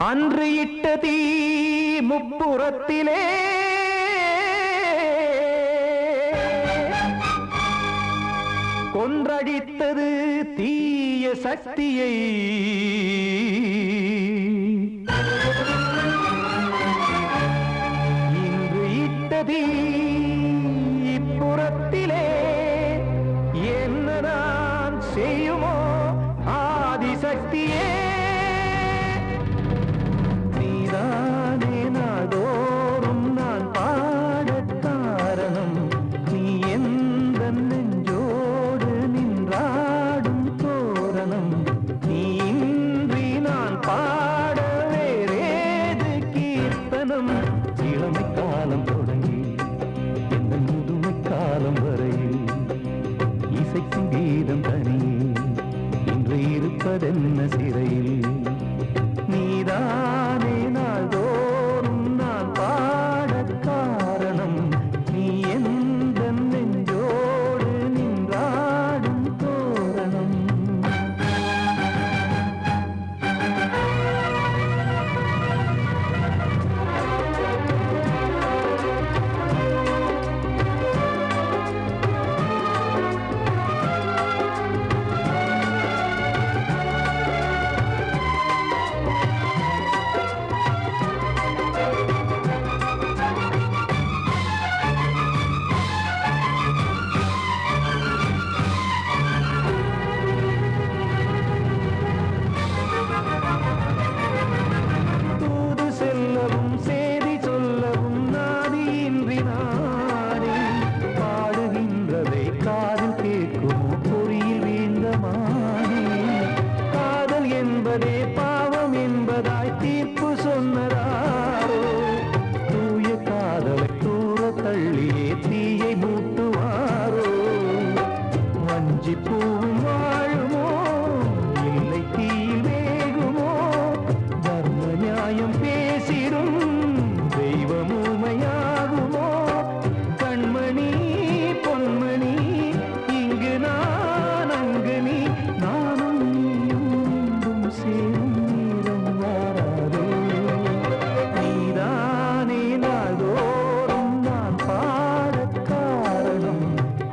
அன்று இட்ட தீ முப்புறத்திலே கொன்றடித்தது தீய சக்தியை. இன்று இட்ட தீ இப்புறத்திலே என்ன நான் செய்யுமோ ஆதிசக்தியே. நீதானே நாடோறும் நான் பாடக் காரணம். நீ எந்த நெஞ்சோடு நின்றாடும் தோரணம். நீ இன்றி நான் பாட வேறேது கீர்த்தனம். இளமை காலம் தொடங்கி எந்த முதுமை காலம் வரையில் இசைக்கும் கீதம் தனியே இன்று இருப்பதென்ன சிறையில். நீதானே நாள்தோறும் நான் பாடக் காரணம். நீ எந்த நெஞ்சோடு நின்றாடும் தோரணம். தூது செல்லவும் சேதி சொல்லவும் நாதியின்றி நானே பாடுகின்றதை காதில் கேட்குமோ பொறியில் வீழ்ந்த மானே. காதல் என்பதே பாவம் என்பதாய் தீர்ப்பு சொன்னதாரோ. தூய காதலை தூர தள்ளியே தீயை மூட்டுவாரோ. வஞ்சி பூவும் வாழுமோ இல்லை தீயில் வேகுமோ. தர்ம நியாயம் பேசிடும் தெய்வம் ஊமையாகுமோ. கண்மணி பொன்மணி இங்கு நான் அங்கு நீ நானும் நீயும் மீண்டும் சேரும் நேரம் வாராதோ. நீதானே நாள்தோறும் நான் பாடக் காரணம்.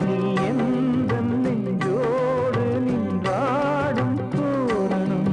நீ எந்த நெஞ்சோடு நின்றாடும் தோரணம்.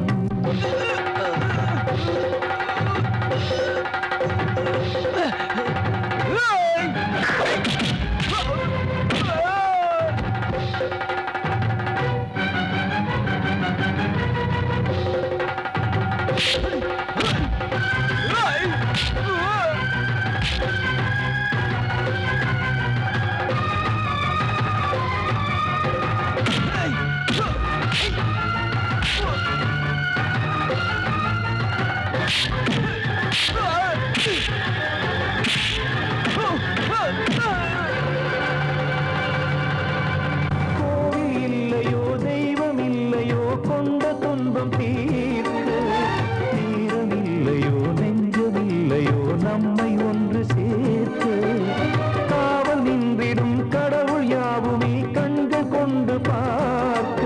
கோவில் இல்லையோ தெய்வம் இல்லையோ கொண்ட துன்பம் தீர்க்க. நேரம் இல்லையோ நெஞ்சம் இல்லையோ நம்மை ஒன்று சேர்க்க. காவல் நின்றிடும் கடவுள் யாவுமே கண்கள் கொண்டு பார்க்க.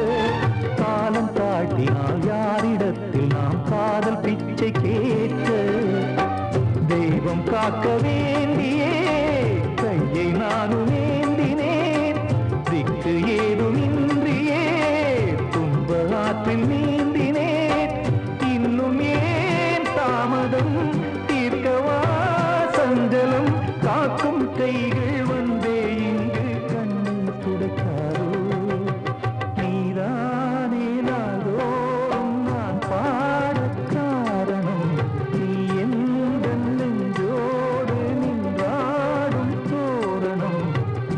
காலம் தாட்டினால் யாரிடத்தில் நாம் காதல் பிச்சை கேட்க. தெய்வம் காக்க வேண்டியே கையை நானும் ஏந்தினேன். திக்கு ஏதுமின்றியே துன்ப ஆற்றில் நீந்தினேன். இன்னும் ஏன் தாமதம் தீர்க்கவா சஞ்சலம். காக்கும் கைகள் வந்தே இங்கு கண்ணீர் துடைக்காதோ. நீதானே நாள்தோறும் நான் பாடக் காரணம். நீ எந்த நெஞ்சோடு நின்றாடும் தோரணம்.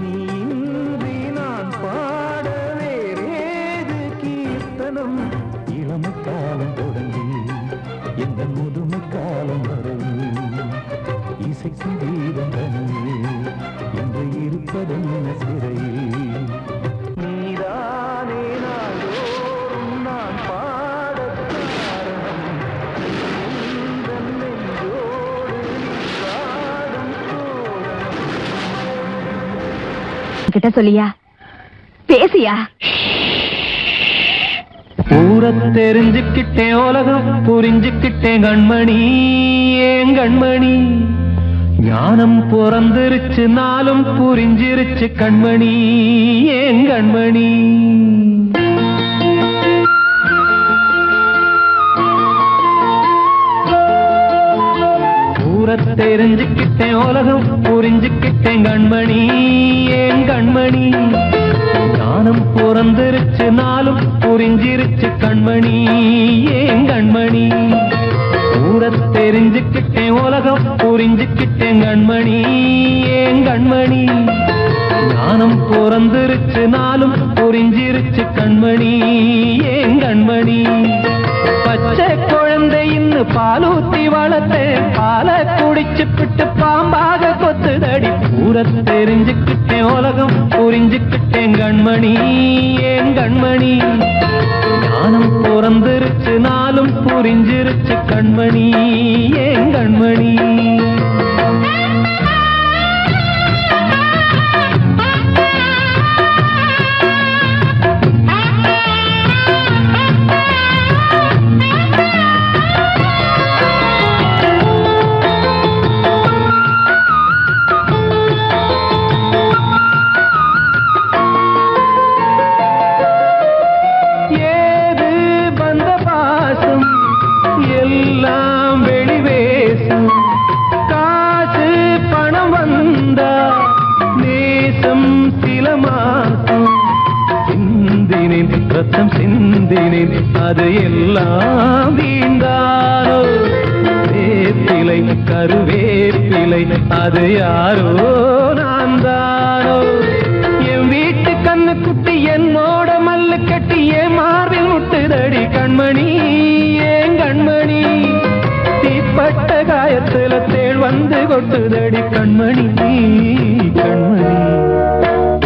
நீ இன்றி நான் பாட வேறேது கீர்த்தனம். இளமை காலம் தொடங்கி எந்த முதுமை காலம் வரையில் இசைக்கும் கீதம் தனியே இன்று இருப்பதென்ன சிறையில். நீதானே நாள்தோறும் நான் பாடக் காரணம். எந்த நெஞ்சோடு நின்றாடும் தோரணம். கிட்ட சொல்லியா பேசியா. ஊரத் தெரிஞ்சுக்கிட்டேன் உலகம் புரிஞ்சுக்கிட்டேன் கண்மணி ஏன் கண்மணி ஞானம் பிறந்திருச்சு நாளும் புரிஞ்சிருச்சு கண்மணி ஏன் கண்மணி ஊரத் தெரிஞ்சுக்கிட்டேன் உலகம் புரிஞ்சுக்கிட்டேன் கண்மணி ஏன் கண்மணி ஞானம் பிறந்திருச்சு நாளும் புரிஞ்சிருச்சு கண்மணி ஏன் கண்மணி ஊரத் தெரிஞ்சுக்கிட்டேன் உலகம் புரிஞ்சுக்கிட்டேன் கண்மணி ஏன் கண்மணி ஞானம் பிறந்திருச்சு நாளும் புரிஞ்சிருச்சு கண்மணி ஏன் கண்மணி பச்சை குழந்தை இன்னும் பாலூத்தி வளர்த்தேன் பாலை குடிச்சு பிட்டு பாம்பாக கொத்துதடி ஊரத் தெரிஞ்சுக்கிட்டேன் உலகம் புரிஞ்சுக்கிட்டேன் கண்மணி ஏன் கண்மணி ஞானம் பிறந்திருச்சு நாளும் புரிஞ்சிருச்சு கண்மணி ஏன் கண்மணி எல்லாம் வெளிவேசம் காசு பணம் வந்தா நேசம் சில மாசம் சிந்தினேன் ரத்தம் சிந்தினேன் அது எல்லாம் வீண்டாரோ வேப்பிலை கருவேப்பிலை அது யாரோ நான் தானோ என் வீட்டு கண்ணு குட்டி என்னோட மல்லு கட்டி என் மார்பில் முட்டுதடி கண்மணி ஏன் கண்மணி தீப்பட்ட காயத்துல தேள் வந்து கொட்டுதடி கண்மணி கண்மணி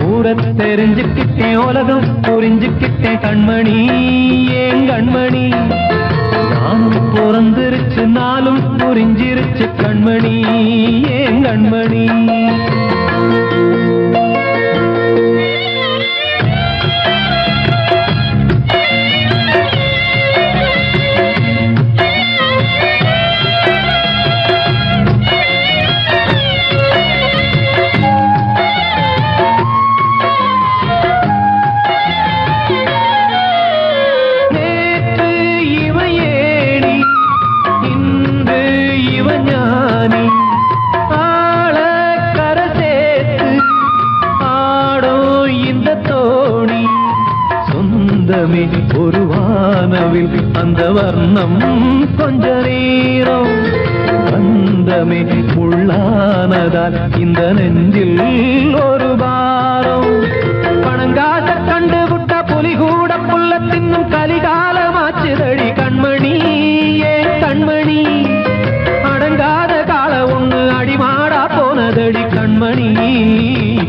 ஊரத் தெரிஞ்சுக்கிட்டேன் உலகம் புரிஞ்சுக்கிட்டேன் கண்மணி ஏன் கண்மணி நானும் பிறந்திருச்சு நாளும் புரிஞ்சிருச்சு கண்மணி ஏன் கண்மணி ஒரு வானவில் அந்த வர்ணம் கொஞ்ச நேரம் பந்தமே முள்ளானதால் இந்த நெஞ்சில் ஒரு பாரம் பணங்காட்ட கண்டு விட்ட புலி கூட புல்ல தின்னும் கலிகாலமாச்சுதடி கண்மணி ஏன் கண்மணி அடங்காத கால ஒண்ணு அடிமாடா போனதடி கண்மணி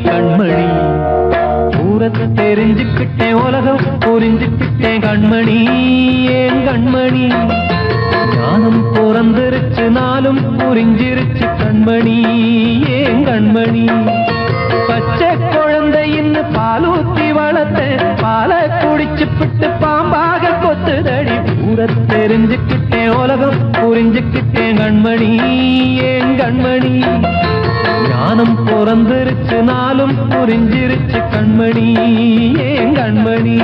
கண்மணி ஊரத் தெரிஞ்சுக்கிட்டேன் உலகம் புரிஞ்சுக்கிட்டேன் கண்மணி ஏன் கண்மணி ஞானம் பிறந்திருச்சு நாளும் புரிஞ்சிருச்சு கண்மணி ஏன் கண்மணி பச்சை குழந்தை இன்னும் பாலூத்தி வளர்த்தேன் பாலை குடிச்சு பிட்டு பாம்பாக கொத்துதடி ஊரத் தெரிஞ்சுக்கிட்டேன் உலகம் புரிஞ்சுக்கிட்டேன் கண்மணி ஏன் கண்மணி ஞானம் பிறந்திருச்சு நாளும் புரிஞ்சிருச்சு கண்மணி ஏன் கண்மணி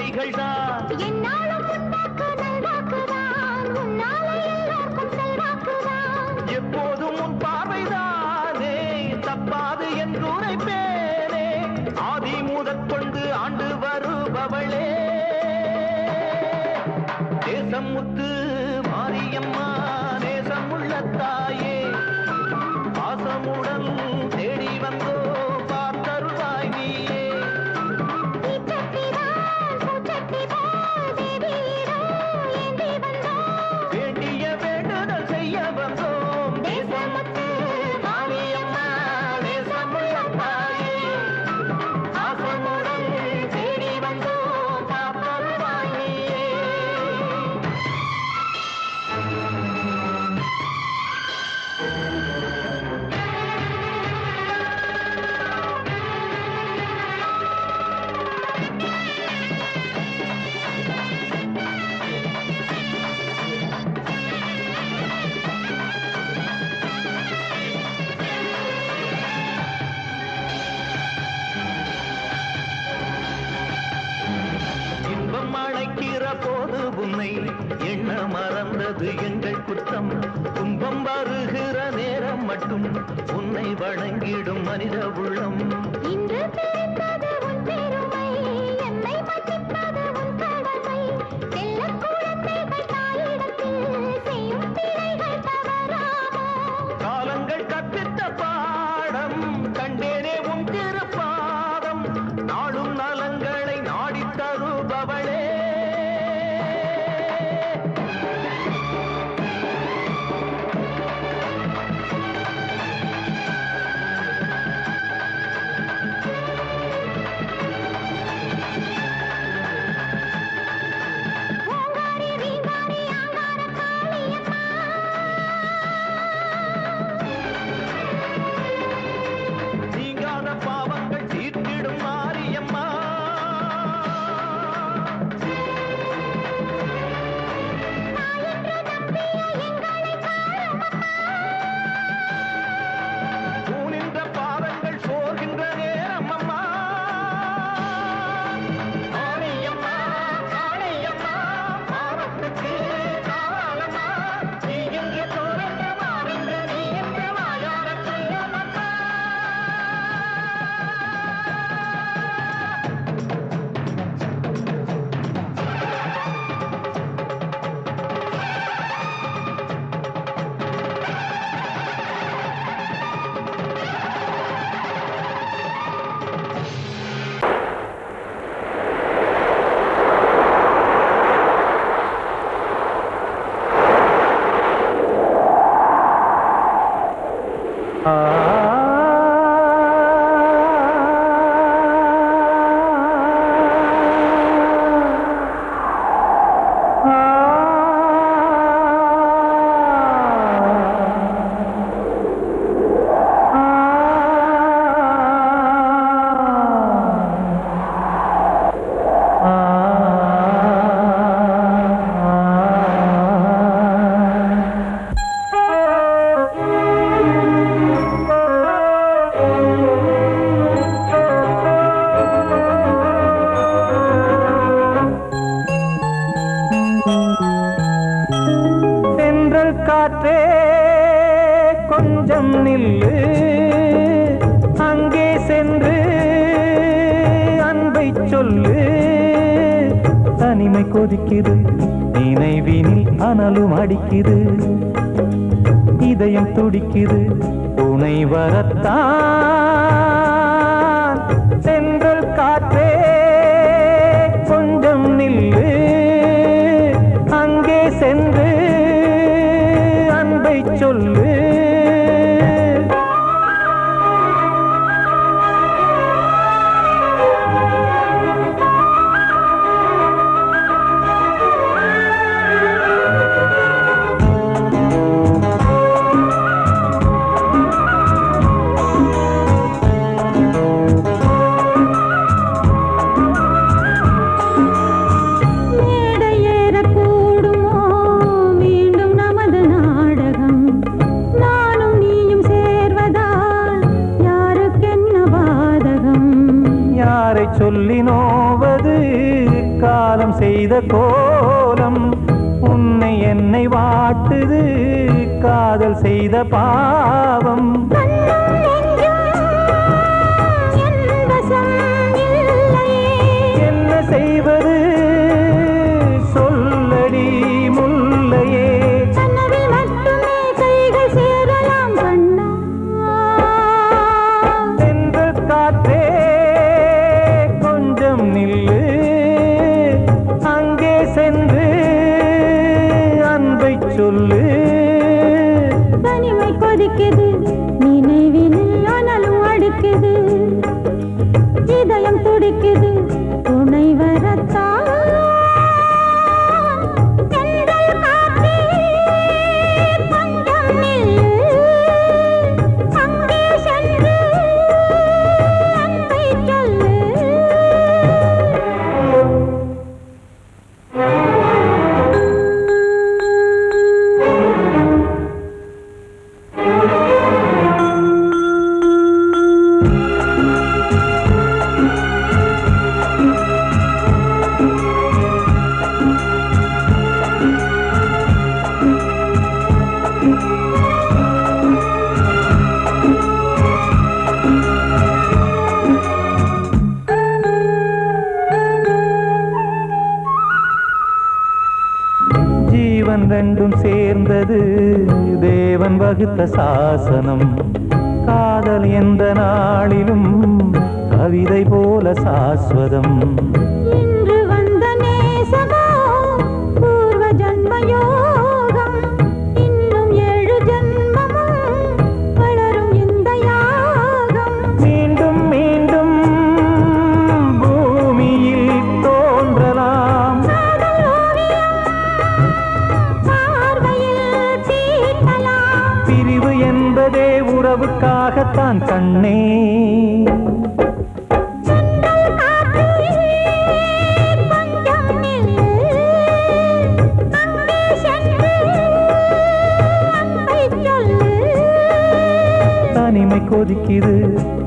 கைகள் தான் என்னாலும் உன்னாக்கு நல்வாக்குதான் உன்னாலே எல்லாருக்கும் செல்வாக்குதான் எப்போதும் உன் பார்வைதானே தப்பாது என்று உரைப்பேனே ஆதி முதற்கொண்டு ஆண்டு வருபவளே தேசம் முத்து மாரியம்மா நேசம் உள்ள தாயே பாசமுடன் தேடி வந்தோ பார்த்தருள்வாய் நீயே வேண்டிய வேண்டுதல் செய்ய வந்தோம் தேசம் முத்து மாரியம்மா நேசம் உள்ள தாயே பாசமுடன் தேடி வந்தோ பார்த்தருள்வாய் நீயே இன்பம் அழைக்கிற போது உன்னை எண்ண மறந்தது எங்கள் குற்றம் துன்பம் வருகிற நேரம் மட்டும் உன்னை வணங்கிடும் மனித உள்ளம் இன்று தெரிந்தது உன் பெருமை என்னை மன்னிப்பது உன் கடமை செல்லக் குழந்தைகள் தாயிடத்தில் செய்யும் பிழைகள் தவறாமோ காலங்கள் கற்பித்த பாடம் கண்டேனே உன் திருப்பாதம் நாடும் நலங்களை நாடித் தருபவளே ஓங்காரி ரீங்காரி ஆங்கார காளியம்மா நீங்காத பாவங்கள் தீர்த்திடும் மாரியம்மா என்று நம்பிய எங்களை பாருமம்மா தூணின்ற பாதங்கள் சோர்கின்ற நேரம் அம்மா மாரியம்மா காளியம்மா பாவத்துக்கு காலம்மா நீ என்று தோன்ற மாறின்ற நீ என்று வாயார சொல்லம்மா தென்றல் காற்றே கொஞ்சம் நில்லு அங்கே சென்று அன்பை சொல்லு தனிமை கொதிக்குது நினைவினில் அனலும் அடிக்குது இதயம் துடிக்குது துணை வரத்தான் தென்றல் காற்றே கொஞ்சம் நில்லு அங்கே சென்று அன்பை சொல்லு சொல்லி நோவது காலம் செய்த கோலம் உன்னை என்னை வாட்டுது காதல் செய்த பாவம் என்ன செய்வது சொல்லடி முல்லையே தென்றல் காற்றே கொஞ்சம் நில்லு அங்கே சென்று அன்பை சொல்லு தனிமை கொதிக்குது நினைவினில் ஆனாலும் அடிக்குது இதயம் துடிக்குது துணை வரத்தான் தென்றல் காற்றே கொஞ்சம் நில்லு அங்கே சென்று அன்பை சொல்லு ஜீவன் ரெண்டும் சேர்ந்தது தேவன் வகுத்த சாசனம் காதல் எந்த நாளிலும் கவிதை போல சாஸ்வதம் இன்று வந்த நேசமோ பூர்வ ஜன்ம யோகம் இன்னும் 7 ஜன்மமும் வளரும் இந்த யாகம் மீண்டும் மீண்டும் பூமியில் தோன்றலாம் காதல் ஓவியம் பார்வையில் தீட்டலாம் பிரிவு என்பதே உறவுக்காகத்தான் கண்ணே தென்றல் காற்றே கொஞ்சம் நில்லு அங்கே சென்று அன்பை சொல்லு தனிமை கொதிக்குது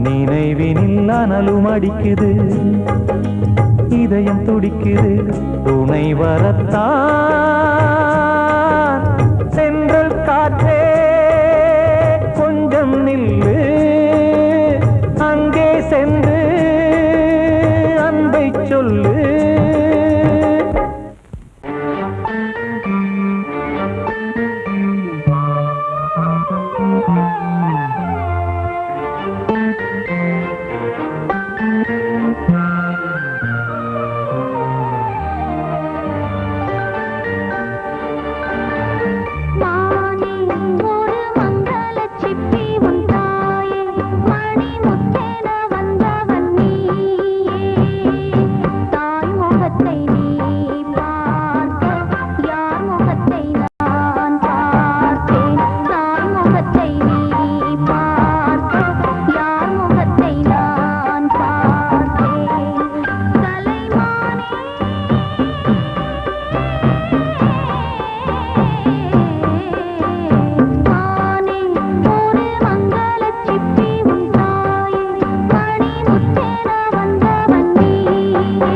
நினைவினில் அனலும் அடிக்குது இதயம் துடிக்குது துணை வரத்தான் தென்றல் காற்றே கொஞ்சம் நில்லு அங்கே சென்று அன்பை சொல்லு மானே ஒரு மங்களச் சிப்பி உன் தாயே மணி முத்தென வந்தவன் நீயே தாய் முகத்தை நீ பார்க்க யார் முகத்தை நான் பார்த்தேன் தாய் முகத்தை நீ பார்க்க யார் முகத்தை நான் பார்த்தேன் கலைமானே மானே ஒரு மங்களச் சிப்பி உன் தாயே மணி முத்தென வந்தவன் நீயே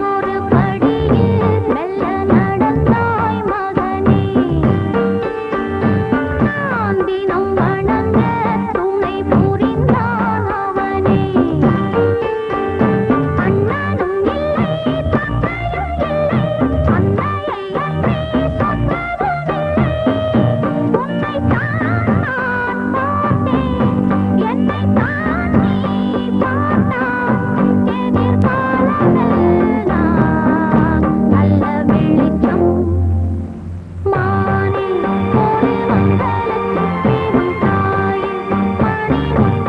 ஒரு படியில் மெல்ல நடந்தாய் மகனே நான் தினம் வணங்க துணை புரிந்தான் அவனே அண்ணனும் இல்லை தந்தையும் இல்லை அன்னையை அன்றி சொந்தமும் உன்னைத்தான் நான் பார்த்தேன் என்னைத்தான் நீ பார்த்தாய் எதிர்காலமெல்லாம் நல்ல வெளிச்சம் மானே ஒரு மங்களச் சிப்பி உன் தாயே மணி முத்தென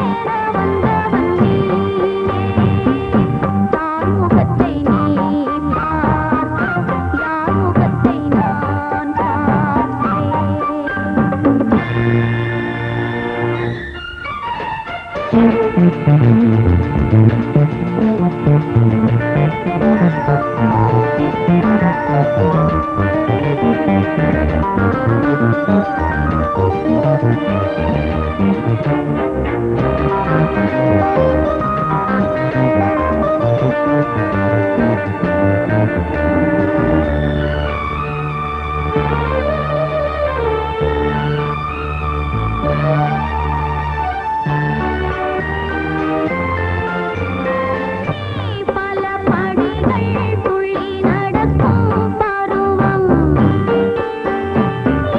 பல படிகள் துள்ளி நடக்கும் பருவம்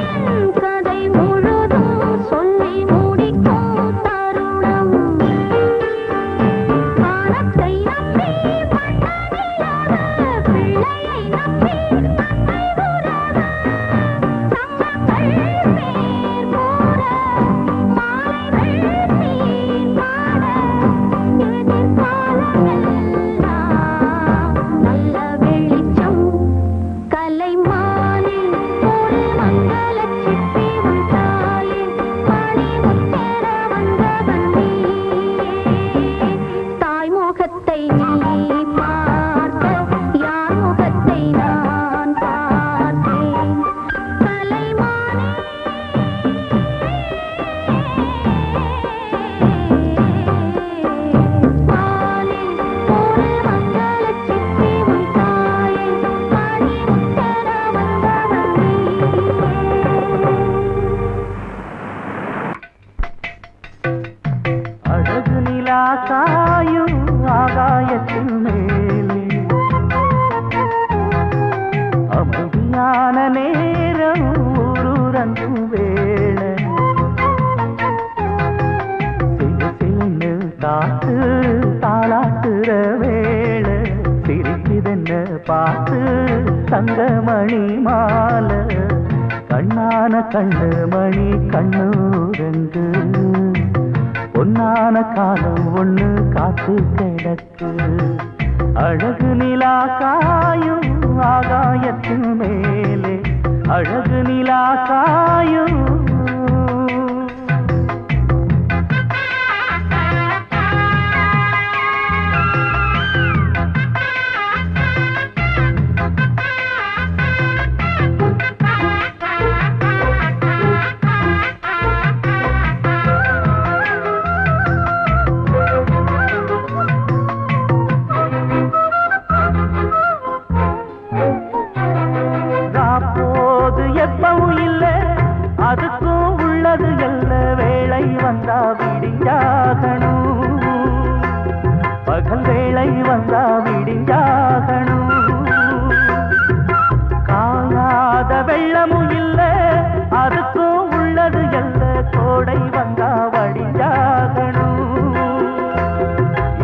என் கதை முழுதும் சொல்லி முடிக்கும் தருணம் வானத்தை நம்பி மன்னனிலாத பிள்ளையை நம்பி அன்னை உறவ சங்கங்கள் பேர் கூற மாலைகள் நீர் பாட எதிர்காலமெல்லாம் நல்ல வெளிச்சம் கலைமானில் ஒரு மங்களச் சிப்பி உன் தாயில் மணிமுத்தென வந்தவன் நீயே தாய் முகத்தை நீ பார்க்க யார் முகத்தை நான் பார்த்தேன் கலைமானே வானில் ஒரு மங்களச் சிப்பி உன் தாயில் மணிமுத்தென வந்தவன் நீயே அழகு நிலா காயும் ஆகாயத்தின் மேலே அமைதியான நேரம் ஊரூரங்கும் வேளை சிலு காத்து தாளாட்டுற வேளை சிரிக்குதென்ன பார்த்து தங்கமணி மாலை கண்ணான கண்ணு மணி கண்ணூரங்கு பொன்னான காலம் ஒண்ணு காத்து கிடக்கு அழகு நிலா காயும் ஆகாயத்தின் மேலே அழகு நிலா காயும் போது எப்பவும் இல்ல அதுக்கும் உள்ளது எல்ல வேளை வந்தா விடிஞ்சாகணும் பகல் வேளை வந்தா விடிஞ்சாகணும் காணாத வெள்ளமும் இல்ல அதுக்கும் உள்ளது எல்ல கோடை வந்தா வடிஞ்சாகணும்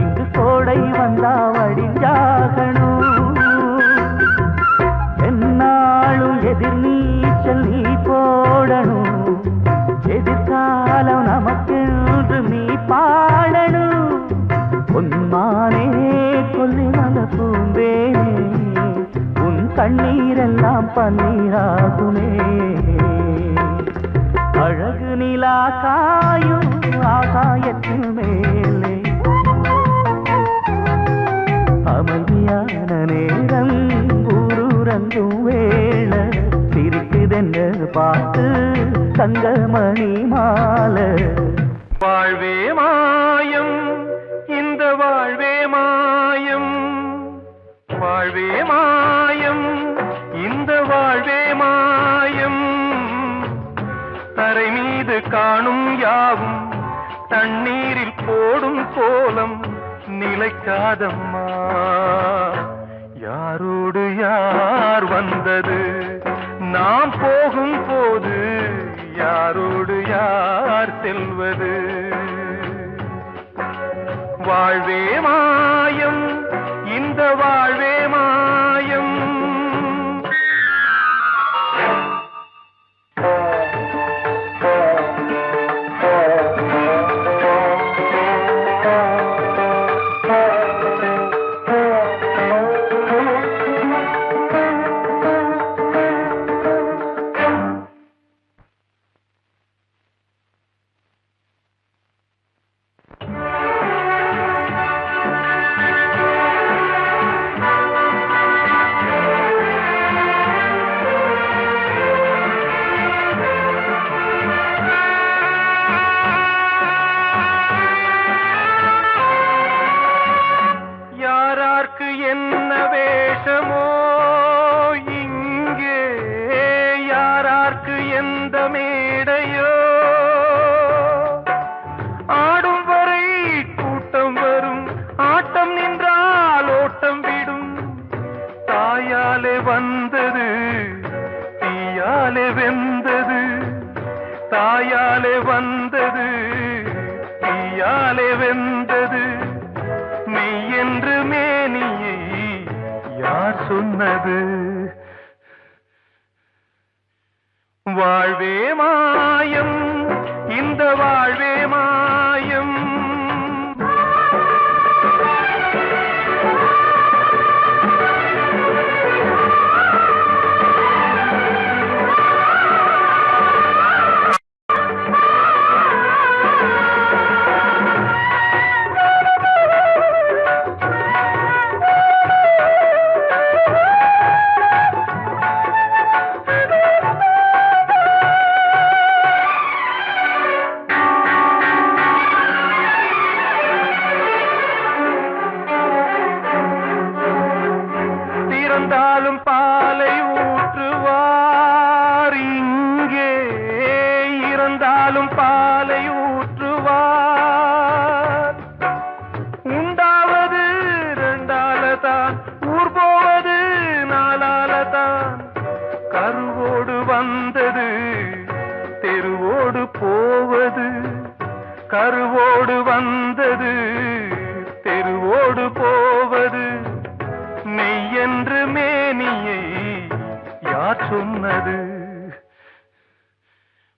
இங்கு கோடை வந்தா வடிஞ்சாகணும் என்னாலும் எதிர் நீச்சல் நீ போடணும் எதிர்காலம் நமக்கென்று நீ பாடணும் பொன்மானே கொல்லிமல பூந்தேனே உன் கண்ணீரெல்லாம் பன்னீராகுமே அழகு நிலா காயும் ஆகாயத்தின் மேலே அமைதியான நேரம் ஊரூரங்கும் வேளை சிரிக்குதென்ன பார்த்து தங்கமணி மாலை வாழ்வே மாயம் இந்த வாழ்வே மாயம் வாழ்வே மாயம் இந்த வாழ்வே மாயம் தரை மீது காணும் யாவும் தண்ணீரில் போடும் கோலம் நிலைக்காதம்மா யாரோடு யார் வந்தது நாம் போகும் போது யாரோடு யார் செல்வது வாழ்வே மாயம் இந்த வாழ்வே மாயம் கையாலே வென்றது மெய் என்று மேனியை யார் சொன்னது வாழ்வே மாயம் இந்த வாழ்வே மாயம் இறந்தாலும் பாலை ஊற்றுவார் இங்கே இறந்தாலும் பாலை ஊற்றுவார் உண்டாவது ரெண்டாலதான் ஊர் போவது நாலாலதான் கருவோடு வந்தது தெருவோடு போவது கருவோடு வந்தது தெருவோடு போவது மெய் என்று மேனியை யார் சொன்னது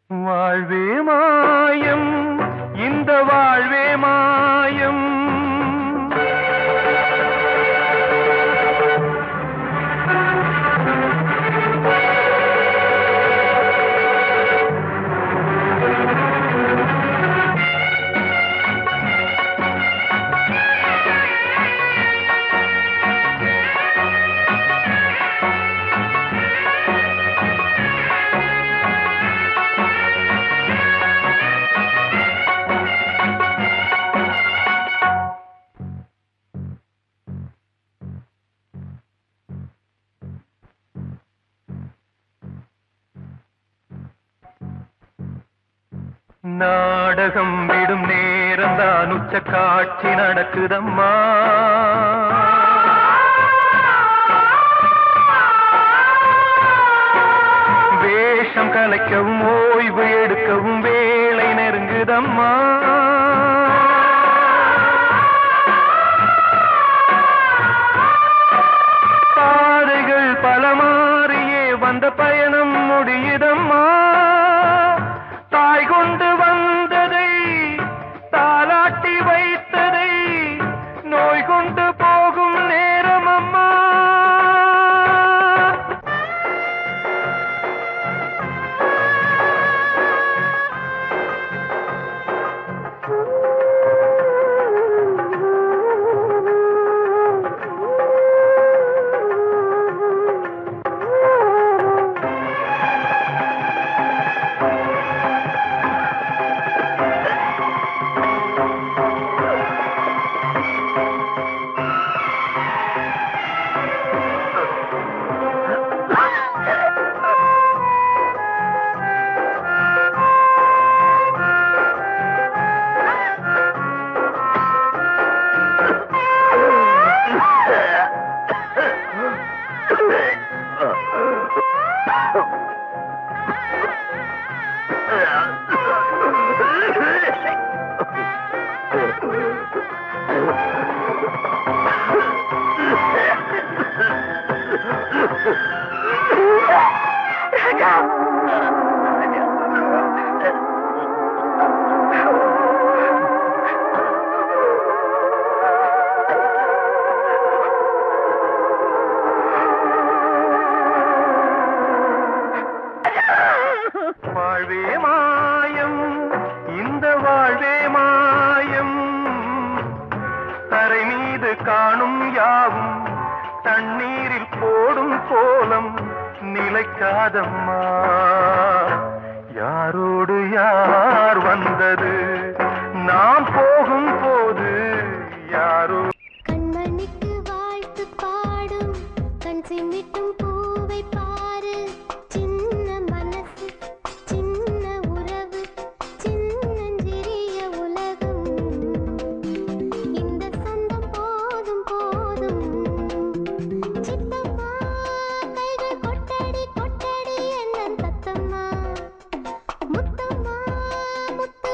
வாழ்வே மாயம் இந்த வாழ்வே மாயம் நாடகம் விடும் நேரம்தான் உச்ச காட்சி நடக்குதம்மா வேஷம் கலைக்கவும் ஓய்வு எடுக்கவும் வேளை நெருங்குதம்மா பாதைகள் பல மாறியே வந்த பயணம் முடியுதம்மா தாய் கொண்டு வந்ததை தாலாட்டி வைத்ததை நோய் கொண்டு போகும் நேரம் அம்மா வாழ்வே மாயம் இந்த வாழ்வே மாயம் தரை மீது காணும் யாவும் தண்ணீரில் போடும் கோலம் நிலைக்காதம்மா யாரோடு யார் வந்தது நாம் போகும் போது யாரோ கண்மணிக்கு வாழ்த்து பாடும் கண் சிமிட்டும் பூவை பாரு சின்ன மனசு சின்ன உறவு சின்னஞ்சிறிய உலகம் இந்த சொந்தம் போதும் போதும் சித்தம்மா கைகள் கொட்டடி கொட்டடி என்ன தத்தம்மா முத்தம்மா முத்து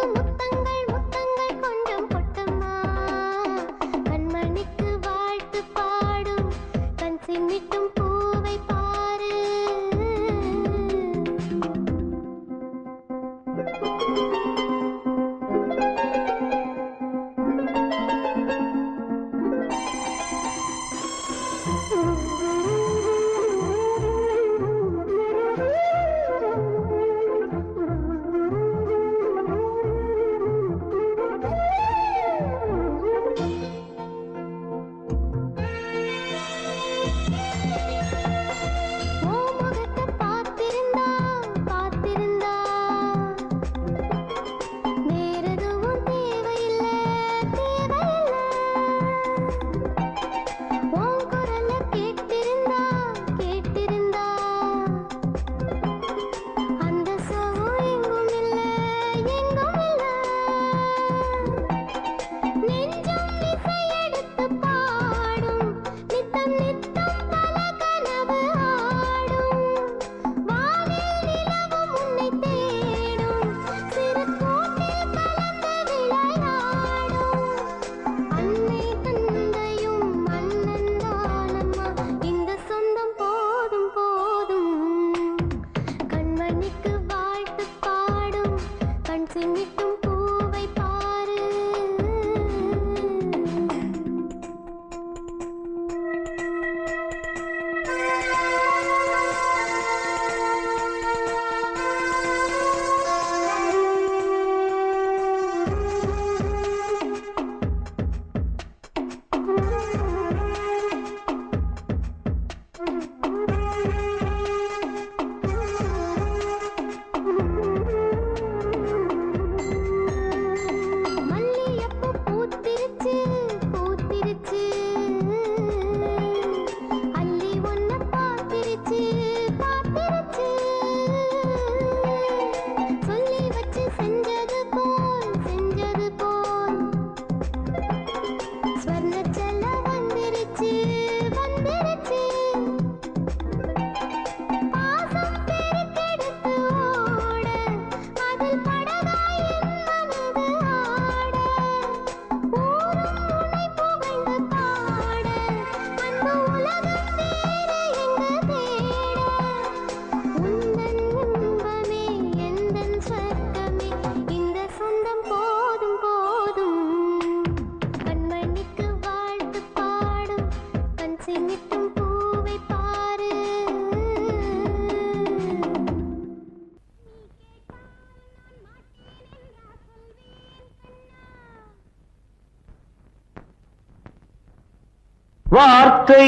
வார்த்தை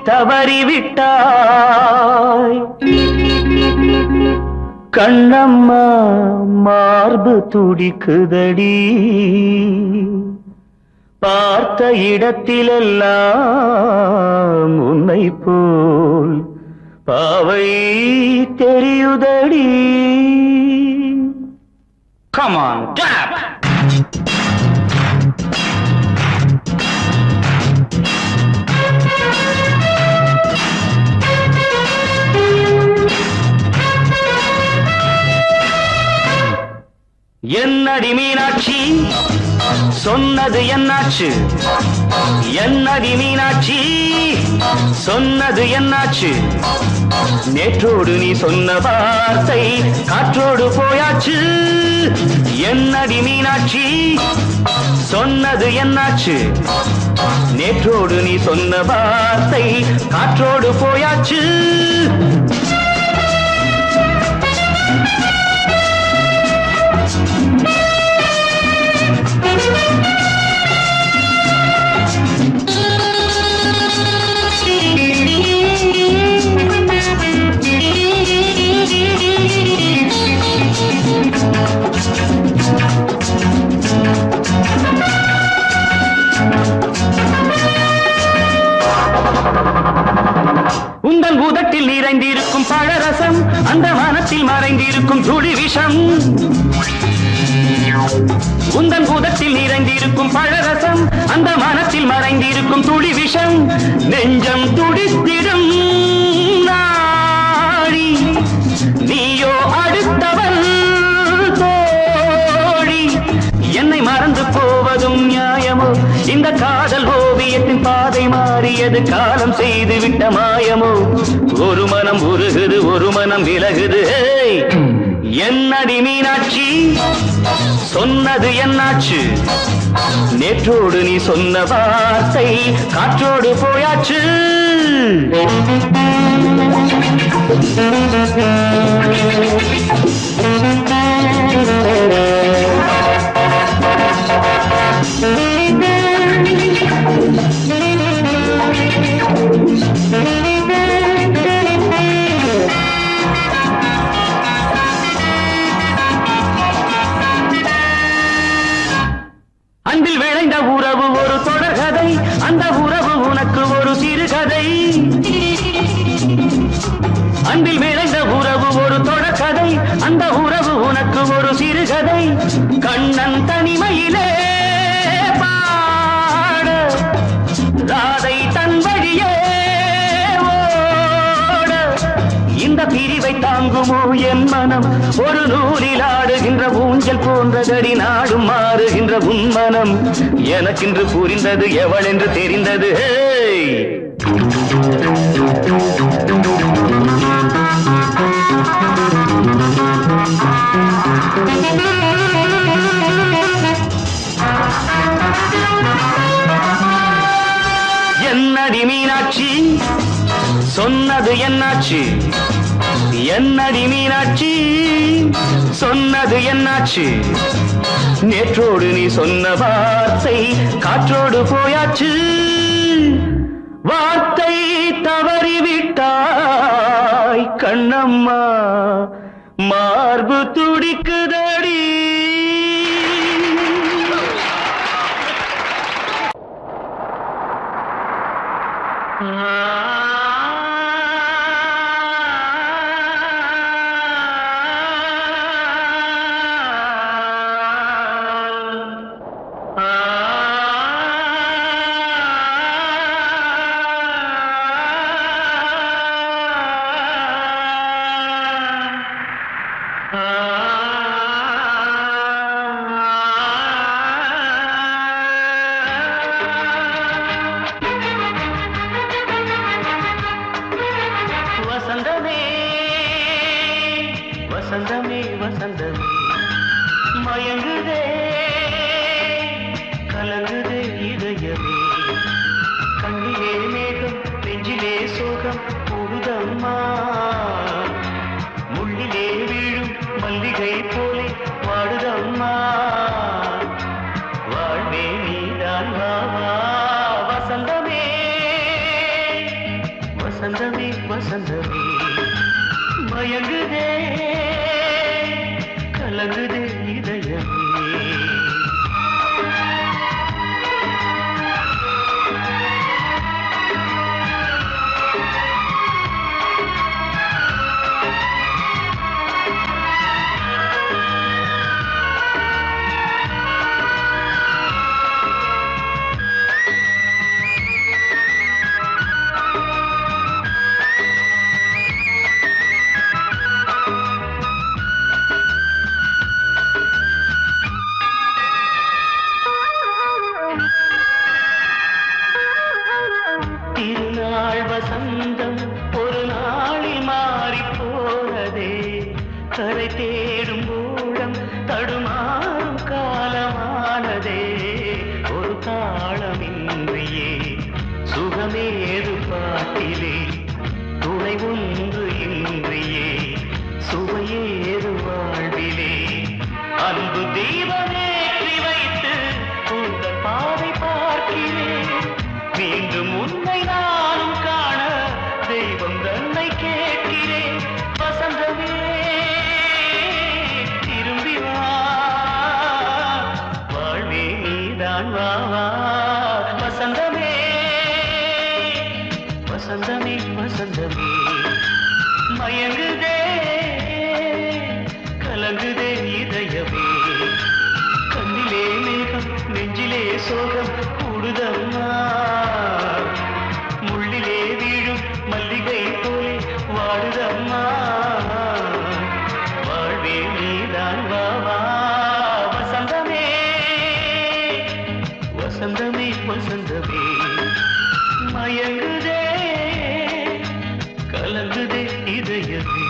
தவறிவிட்டாய் கண்ணம்மா மார்பு துடிக்குதடி பார்த்த இடத்திலெல்லாம் உன்னை போல் பாவை தெரியுதடி. Come on, clap! என்னடி மீனாட்சி சொன்னது என்னாச்சு? என்னடி மீனாட்சி சொன்னது என்னாச்சு? நேற்றோடு நீ சொன்ன வார்த்தை காற்றோடு போயாச்சு. என்னடி மீனாட்சி சொன்னது என்னாச்சு? நேற்றோடு நீ சொன்ன வார்த்தை காற்றோடு போயாச்சு. உந்தன் பூதத்தில் நிறைந்திருக்கும் பழரசம் அந்த வானத்தில் மறைந்திருக்கும் துளி விஷம். உந்தன் பூதத்தில் நிறைந்திருக்கும் பழரசம் அந்த வானத்தில் மறைந்திருக்கும் துளி விஷம். நெஞ்சம் துடித்திடும் நாடி நீயோ அடுத்தவன் தோழி. என்னை மறந்து போவதும் நியாயமோ? இந்த காதல் ஓவியத்தின் பாதை மாறியது காலம் செய்து விட்ட மாயமோ? ஒரு மனம் உருகுது ஒரு மனம் விலகுது. என்னடி மீனாட்சி சொன்னது என்னாச்சு? நேற்றோடு நீ சொன்ன வார்த்தை காற்றோடு போயாச்சு. அன்பில் விளைந்த உறவு ஒரு தொடர்கதை, அந்த உறவு உனக்கு ஒரு சிறுகதை. அன்பில் விளைந்த உறவு ஒரு தொடர்கதை, அந்த உறவு உனக்கு ஒரு சிறுகதை. கண்ணன் தனிமையிலே பாட ராதை தன் வழியே ஓட. இந்த பிரிவை தாங்குமோ என் மனம்? ஒரு நூலில் ஆடுகின்ற ஊஞ்சல் போன்றதடி நாடும் மாறுகின்ற உன்மனம். எனக்கென்று புரிந்தது எவள் என்று தெரிந்தது. என்னடி மீனாட்சி சொன்னது என்னாச்சு? என்னடி மீனாட்சி சொன்னது என்னாச்சு? நேற்றோடு நீ சொன்ன வார்த்தை காற்றோடு போயாச்சு. வார்த்தை தவறிவிட்டாய் கண்ணம்மா மார்பு துடிக்குதடி. வசந்தமே மயங்குதே கலங்குதே இதயமே திருநாள் வசந்தம் ஒரு நாளில் மாறி போனதே கரை தேடும் ஊழம் தடுமாறும் காலமானதே ஒரு தாளமின்றியே சுகமேது பாட்டிலே துணை ஒன்று இன்றியே சுவையேது வாழ்விலே அன்பு தீபமேற்றி வைத்து உங்கள் பாதை பார்க்கிறேன் மீண்டும் உன்னை நானும் காண தெய்வம் தன்னை கேட்கிறேன் வசந்தமே திரும்பி வா வாழ்வே நீதான் வா வா வசந்தமே வசந்தமே வசந்தமே மயங்குதே கலங்குதே இதயமே கண்ணிலே மேகம் நெஞ்சிலே சோகம் கூடுதம்மா முள்ளிலே வீழும் மல்லிகை போலே வாடுதம்மா வாழ்வே நீதான் வா வா வசந்தமே வசந்தமே வசந்தமே மயங்குதே கலங்குதே இதயமே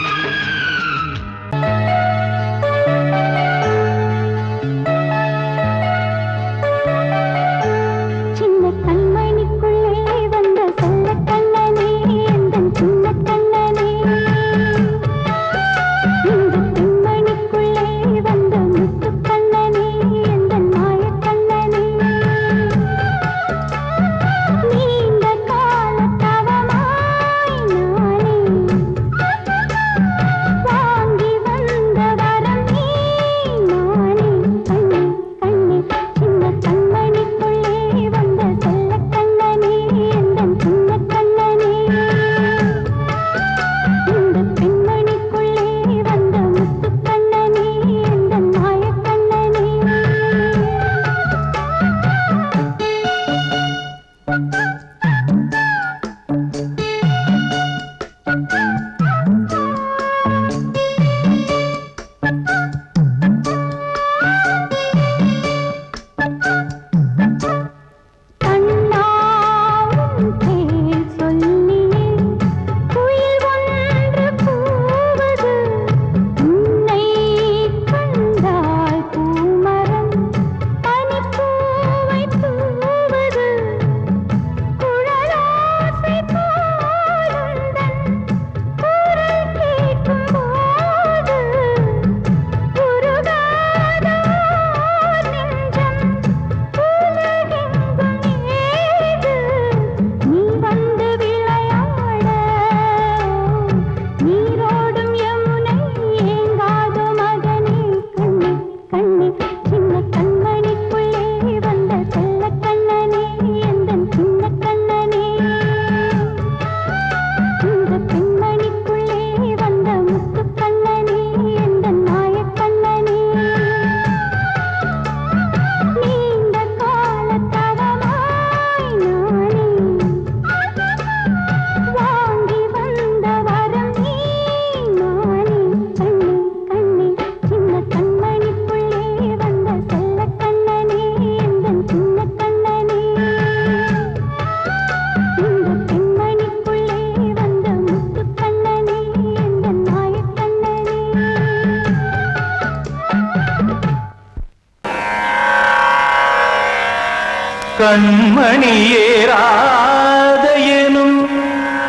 கண்மணியேராதையனும்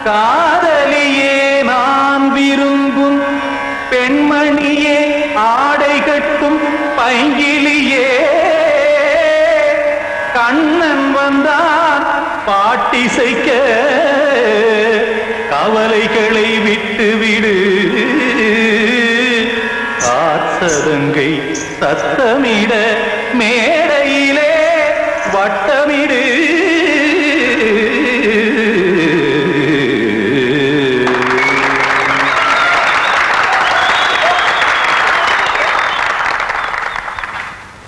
காதலியே நான் விரும்பும் பெண்மணியே ஆடை கட்டும் பைங்கிலியே கண்ணன் வந்தான் பாட்டிசைக்க கவலைகளை விட்டு விடு ஆசதங்கை சத்தமிட மேடையிலே வட்டமிடு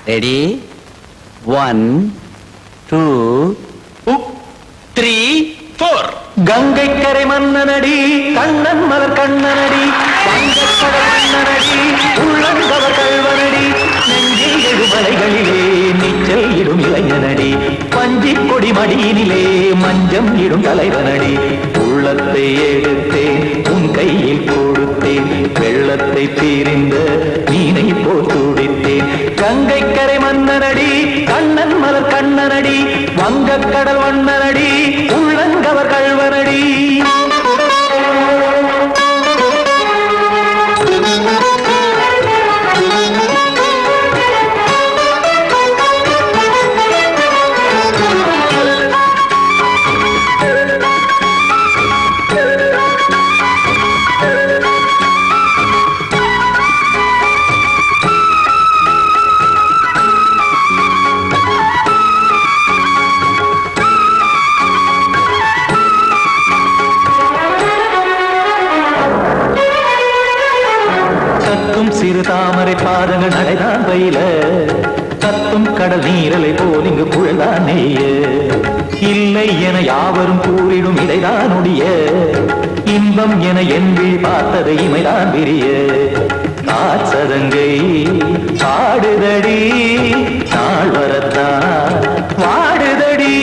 ரெடி 1 2 3 4 கங்கை கரை மன்னனடி கண்ணன் மலர் கண்ணனடி வங்கக்கடல் மன்னனடி உள்ளங்கவர் கல்வனடி நெஞ்சில் எழுமலைகளிலே நீச்சல் இடும் இளைஞனடி பஞ்சி கொடி மடியினிலே மஞ்சம் இடும் தலைவனடி உள்ளத்தை எடுத்தேன் உன் கையில் கொடுத்தேன் வெள்ளத்தை தீரிந்த மீனை போல் துடித்தேன் கங்கை கரை மன்னனடி கண்ணன் மலர் கண்ணனடி வங்கக்கடல் வண்ணனடி உள்ளங்கவர் கல்வனடி சிறு தாமரை பாதங்கள் நடைதான் பயில கத்தும் கடல் நீரலை போல் இங்கு புழல்தான் நெய்ய இல்லை என யாவரும் கூறிடும் இடைதான் உடைய இன்பம் என என்பில் பார்த்தது இமைதான் விரிய காசதங்கை பாடுதடி நாள் வரத்தான் வாடுதடி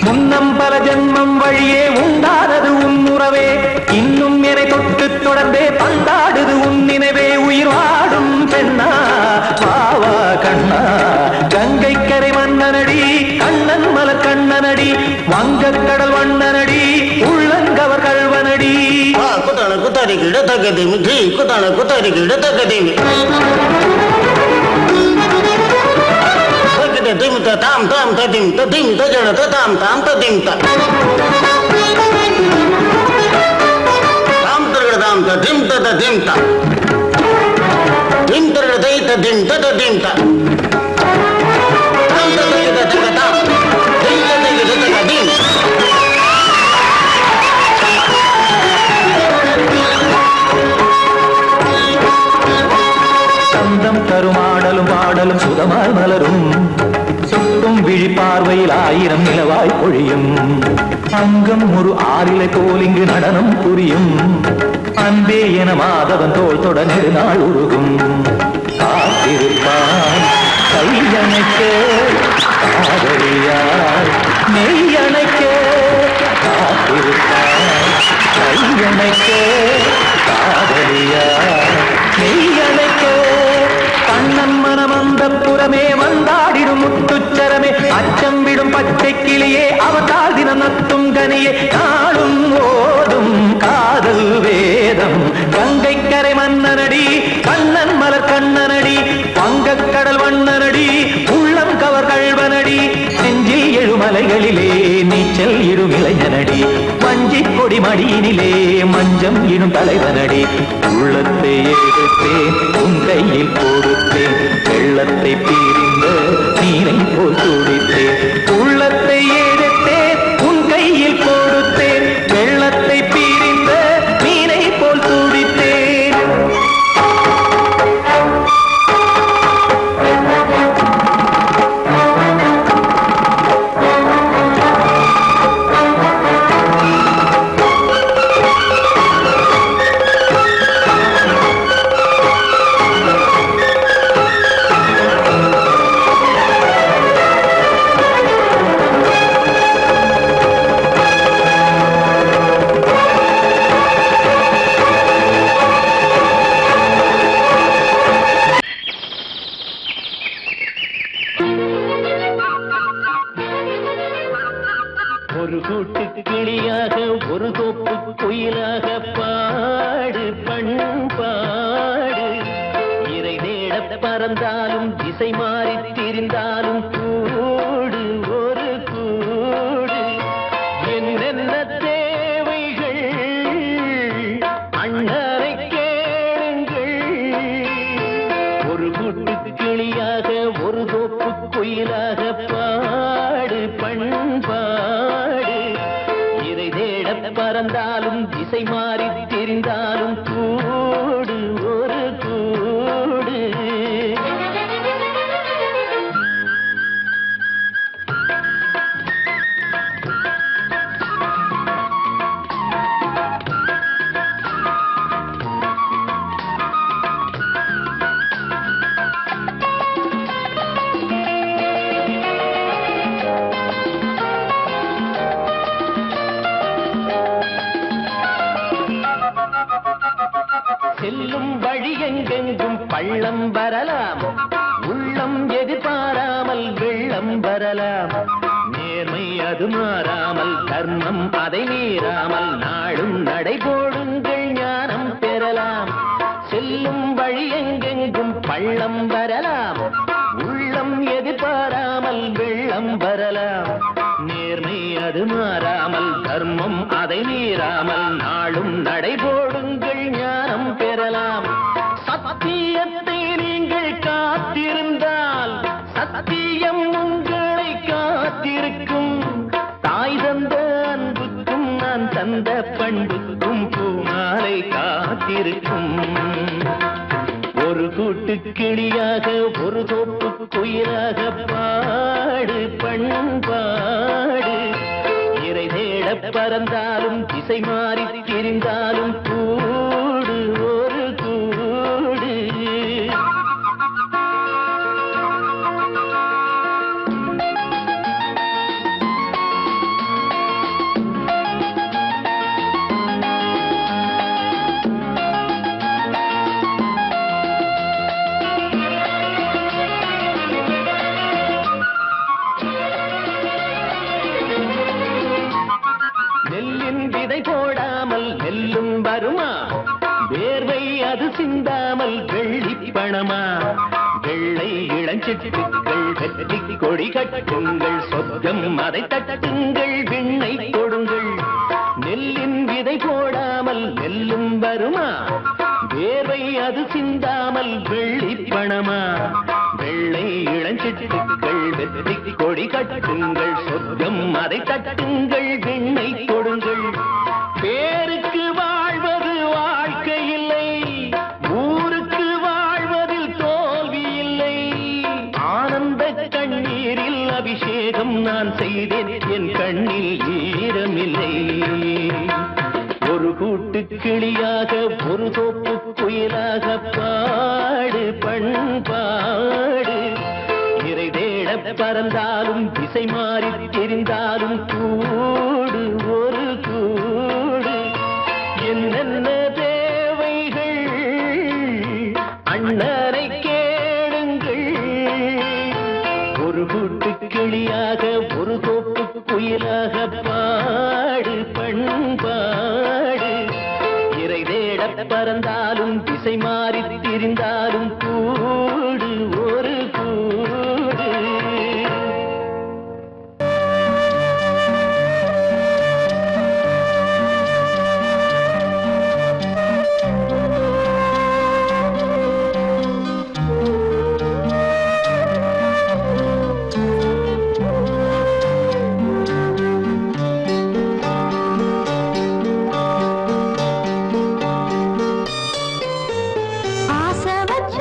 முன்னம் பல ஜென்மம் வழியே உண்டானது உன் உறவே இன்னும் என்னை தொட்டு தொடர்ந்தே பந்தாடுது உன் நினைவே உயிர் வாடும் பெண்ணா பாவா கண்ணா கங்கை கரை மன்னனடி கண்ணன் மலர் கண்ணனடி வங்கக்கடல் வண்ணனடி உள்ளங்கவர் கல்வனடி குத்தான குத்தாரி கிட தக்கதேமி ஜி குத்தான குத்தாரி கிட தக்கதேமி திம் தாம் தாம் ததிம் ததிம் தஜன தாம் தாம் ததிம் தாம் தாம் ததிம் ததிம் தாம் திம் தரதை ததிம் ததிம் தாம் தாம் ததிம் ததிம் திம் ததிம் ததிம் சந்தம் தருமாடலும் பாடலும் சுதமாய் மலரும் சுட்டும் விழி பார்வையில் ஆயிரம் நிலவாய் பொழியும் அங்கம் ஒரு ஆறிலை போல் இங்கு நடனம் புரியும் அன்பே என மாதவன் தோள் தொட நெடுநாள் உருகும் காத்திருப்பான் கையணைக்க காதலியார் மெய்யணைக்க காத்திருப்பான் கையணைக்க காதலியார் மெய்யணைக்க கண்ணன் மனம் அந்த புறமே வந்தாடிடும் முத்துச்சரமே அச்சம் விடும் பச்சை கிளியே அவதால் தினம் நத்தும் கனியே நாளும் ஓதும் காதல் வேதம் கங்கை கரை மன்னனடி கண்ணன் மலர் கண்ணனடி வங்கக்கடல் வண்ணனடி உள்ளம் கவர் கல்வனடி நெஞ்சில் எழுமலைகளிலே நீச்சல் இடும் இளைஞனடி வஞ்சி கொடி மடியினிலே மஞ்சம் இடும் தலைவனடி உள்ளத்தை எடுத்தேன் உன் கையில் கொடுத்தேன் வெள்ளத்தை பீரிந்த நீரை போல் துடித்தேன் உள்ளத்தை எடுத்தேன் உன் கையில் கொடுத்தேன் வெள்ளத்தை பீரிந்த நீரை போல் துடித்தேன் ஒரு கூட்டு கிளியாக ஒரு தோப்பு குயிலாக பாடு பண்பாடு இறை தேட பறந்தாலும் திசை மாறி திரிந்தாலும் கூடு ஒரு கூடு என்னென்ன தேவைகள் கிளியாக பாடு பண்பாடு இதை தேட பறந்தாலும் திசை மாறி தெரிந்தாலும் கூடு ஒரு கூடு செல்லும் வழி எங்கெங்கும் பள்ளம் வரலாம் உள்ளம் எதிர்பாராமல் வெள்ளம் வரலாம் நேர்மை அது மாறாமல் தர்மம் அதை மீறாமல் நாளும் நடைபோடுங்கள் ஞானம் பெறலாம் செல்லும் வழி எங்கெங்கும் பள்ளம் வரலாம் உள்ளம் எதிர்பாராமல் வெள்ளம் வரலாம் நேர்மை அது மாறாமல் தர்மம் அதை மீறாமல் நாளும் நடைபோடுங்கள் ஞானம் பெறலாம் சத்தியத்தை நீங்கள் காத்திருந்தால் சத்தியம் உங்களை காத்திருக்கும் தாய் தந்த அன்புக்கும் நான் தந்த பண்புக்கும் பூமாலை காத்திருக்கும் ஒரு கூட்டு கிளியாக ஒரு தோப்பு குயிலாக பாடு பண்பாடு இறை தேட பறந்தாலும் திசை மாறி திரிந்தாலும் கூடு ஒரு கூடு நெல்லின் விதை போடாமல் நெல்லும் வருமா வேர்வை அது சிந்தாமல் வெள்ளி பணமா வெள்ளை இளஞ்சிட்டுக்கள் வெற்றி கொடி கட்டுங்கள் சொர்க்கம் அதை தட்டுங்கள் விண்ணை கொடுங்கள் நெல்லின் விதை போடாமல் நெல்லும் வருமா வேர்வை அது சிந்தாமல் வெள்ளி பணமா வெள்ளை இளஞ்சிட்டுக்கள் வெற்றி கொடி கட்டுங்கள் சொர்க்கம் அதை தட்டுங்கள் விண்ணை கொடுங்கள் பேருக்கு வாழ்வது வாழ்க்கை இல்லை ஊருக்கு வாழ்வதில் தோல்வி இல்லை ஆனந்த கண்ணீரில் அபிஷேகம் நான் செய்தேன் என் கண்ணில் ஈரமில்லை ஒரு கூட்டு கிளியாக ஒரு தோப்பு குயிலாக பாடு பண்பாடு இறை தேட பறந்தாலும் திசை மாறி தெரிந்தாலும் கூடு ஒரு கூடு என்னென்ன தேவைகள் அண்ணனை கேளுங்கள் ஒரு கூட்டு கிளியாக ஒரு தோப்பு குயிலாக பாடு பண்பாடு இறை தேட பறந்தாலும் திசை மாறி திரிந்தாலும் கூடு ஒரு கூடு ஆசை வச்ச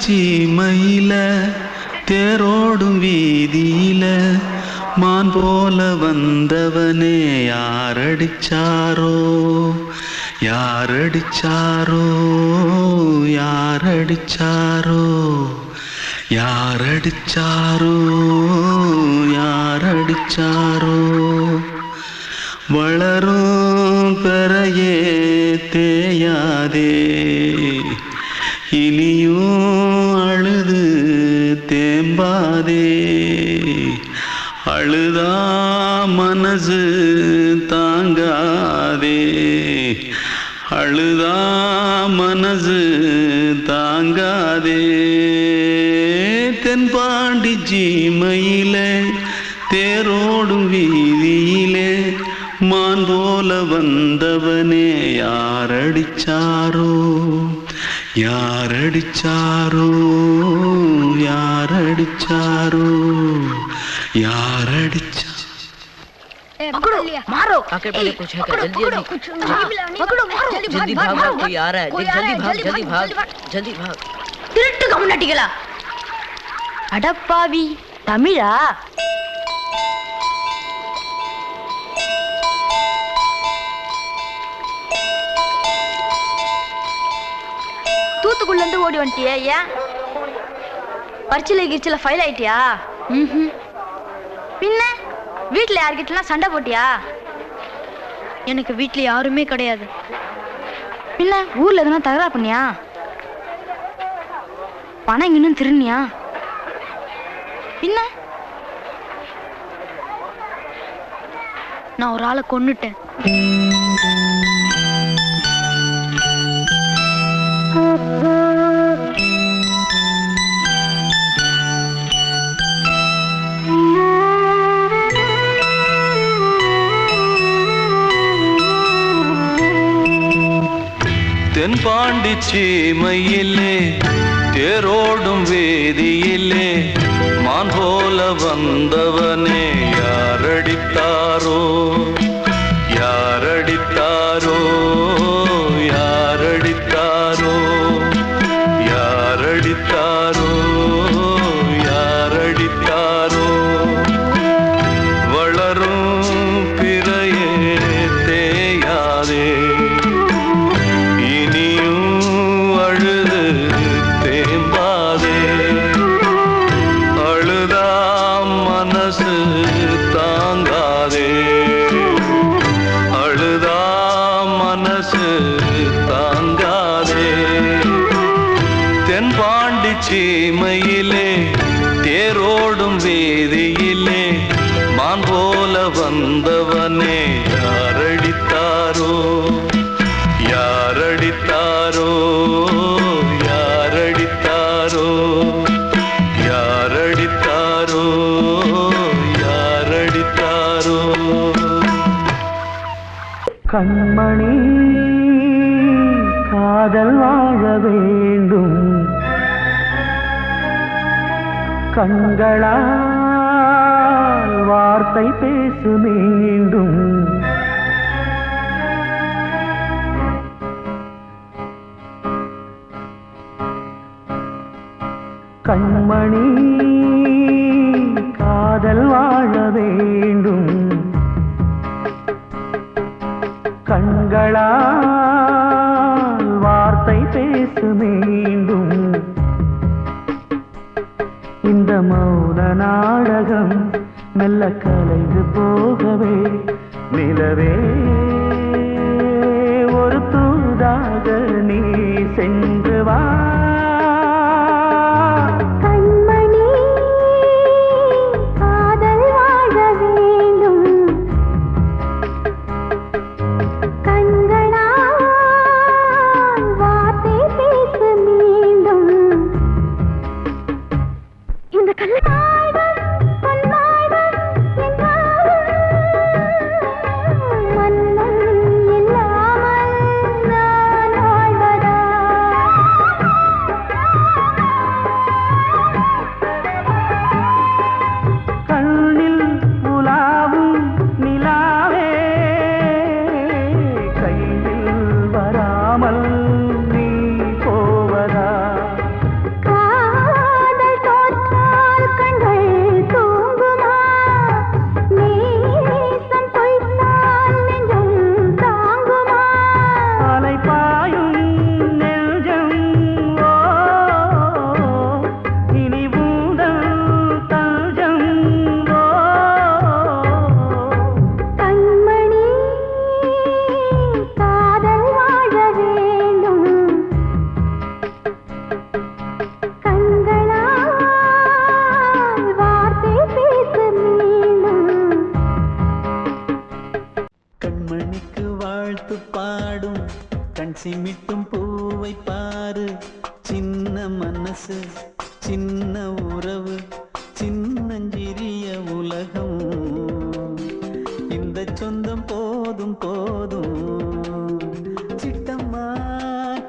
சீமையில தேரோடும் வீதியில மான் போல வந்தவனே யாரடிச்சாரோ யாரடிச்சாரோ யாரடிச்சாரோ யாரடிச்சாரோ யாரடிச்சாரோ வளரும் பெறையே தேயாதே இனியும் அழுது தேம்பாதே அழுதா மனசு தாங்காதே அழுதா மனசு தாங்காதே தென்பாண்டி சீமையிலே தேரோடும் வீதியிலே மான் போல வந்தவனே யாரடிச்சாரோ யாரடிச்சாரோ யாரடிச்சாரோ யாரடிச்சா पकड़ो मारो आके पहले कुछ है क्या जल्दी जल्दी पकड़ो मारो जल्दी भाग भाग कोई आ रहा है जल्दी भाग जल्दी भाग திருட்டு கம்முனட்டிகளா அடப்பாவி தமிழா தூத்துக்குள்ள இருந்து ஓடி வந்துட்டியா ஏன் பரிச்சையில கிரிச்சில ஃபைல் ஆயிட்டியா பின்ன வீட்டுல யார்கிட்டலாம் சண்டை போட்டியா எனக்கு வீட்டுல யாருமே கிடையாது பின்ன ஊர்ல எதுனா தகராறு பண்ணியா பணம் இன்னும் திருநியா பின்ன நான் ஒரு ஆளை கொன்னுட்டேன் தென்பாண்டி சீமையிலே தேரோடும் வேதியிலே மான் போல வந்தவனே யாரடித்தாரோ யாரடித்தாரோ யாரடித்தாரோ யாரடித்தாரோ யாரடித்தாரோ வளரும் பிறையே தேயாதே தாங்காதே அழுதா மனசு தாங்காதே தென்பாண்டி சீமையிலே தேரோடும் வேதியிலே மான் போல வந்தவனே யாரடித்தாரோ யாரடித்தாரோ யாரடித்தாரோ யாரடித்தாரோ யாரடித்தாரோ கண்மணி காதல் வாழ வேண்டும் கண்களால் வார்த்தை பேசு மீண்டும் கண்மணி காதல் வாழ வேண்டும் கண்களால் வார்த்தை பேசு மீண்டும் இந்த மௌன நாடகம் மெல்ல கலைந்து போகவே நிலவே ஒரு தூதாக நீ சென்று வா மன்னம் சிமிட்டும் பூவை பாரு சின்ன மனசு சின்ன உறவு சின்னஞ்சிறிய உலகம் இந்த சொந்தம் போதும் போதும் சிட்டம்மா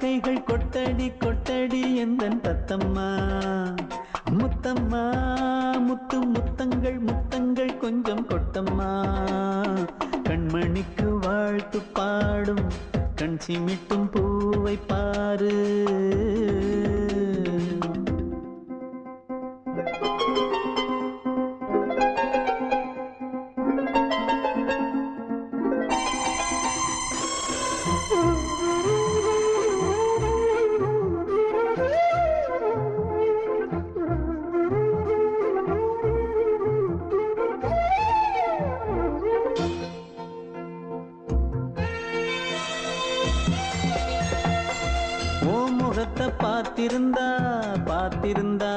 கைகள் கொட்டடி கொட்டடி எந்தன் தத்தம்மா முத்தம்மா முத்து முத்தங்கள் முத்தங்கள் கொஞ்சம் கொட்டம்மா கண்மணிக்கு வாழ்த்து பாடும் கண் சிமிட்டும் பூவை பாரு பார்த்திருந்தா பார்த்திருந்தா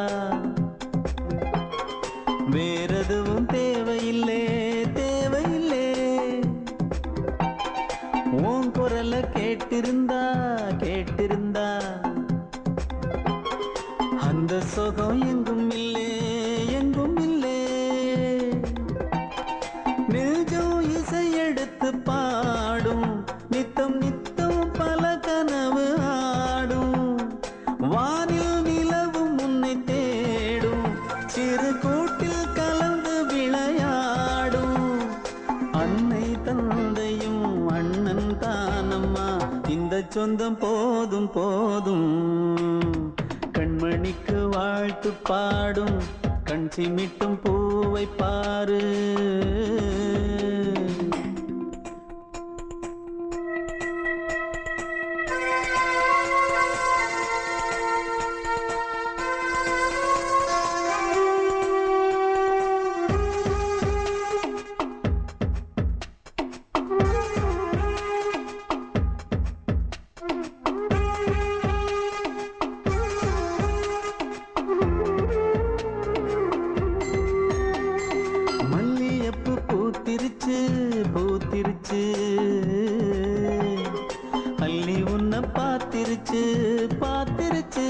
வேறெதுவும் தேவையில்லை தேவையில்லை உன் குரல கேட்டிருந்தா கேட்டிருந்தா அந்த சுகம் எங்கும் இல்லை எங்கும் இல்லை நெஞ்சம் இசை எடுத்து பாடும் நித்தம் நித்தம் பல கனவு ஆடும் வானில் நிலவும் உன்னை தேடும் சிறு கூட்டில் கலந்து விளையாடும் அன்னை தந்தையும் அண்ணன் தானம்மா இந்த சொந்தம் போதும் போதும் கண்மணிக்கு வாழ்த்து பாடும் கண் சிமிட்டும் பூவை பாரு பூத்திருச்சு பூத்திருச்சு அள்ளி உன்னை பார்த்திருச்சு பார்த்திருச்சு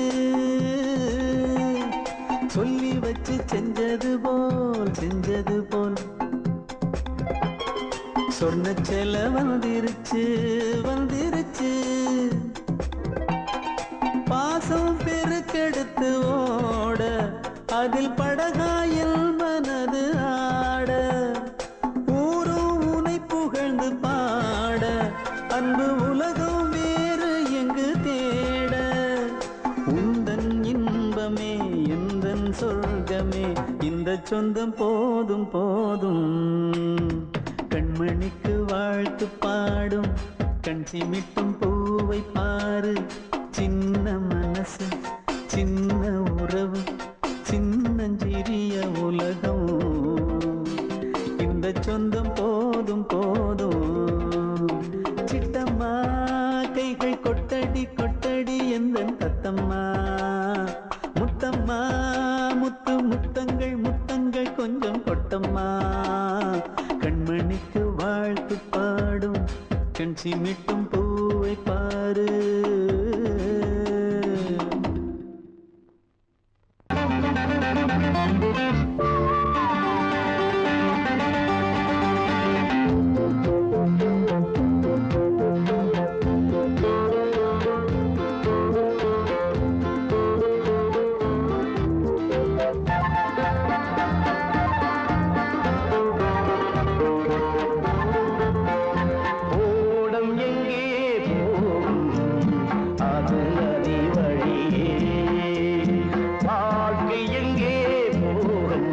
சொல்லி வச்சு செஞ்சது போல் சொன்ன செல வந்துருச்சு வந்துருச்சு பாசம் பெருக்கெடுத்து ஓட அதில் படகாயில் மனது ஆட ஊரும் உனை புகழ்ந்து பாட அன்பு உலகம் வேறு எங்கு தேட உந்தன் இன்பமே எந்தன் சொர்க்கமே இந்த சொந்தம் போதும் போதும் கண்மணிக்கு வாழ்த்து பாடும் கண் சிமிட்டும் பூவை பாரு சின்ன மனசு சின்ன உறவு சின்னஞ்சிறிய உலகம் இந்த சொந்தம் போதும் போதும் சிட்டம்மா கைகள் கொட்டடி கொட்டடி எந்தன் தத்தம்மா முத்தம்மா முத்து முத்தங்கள் முத்தங்கள் கொஞ்சம் கொட்டம்மா கண்மணிக்கு வாழ்த்து பாடும் கண் சிமிட்டும் பூவை பாரு வாழ்க்கை எங்கே போகும்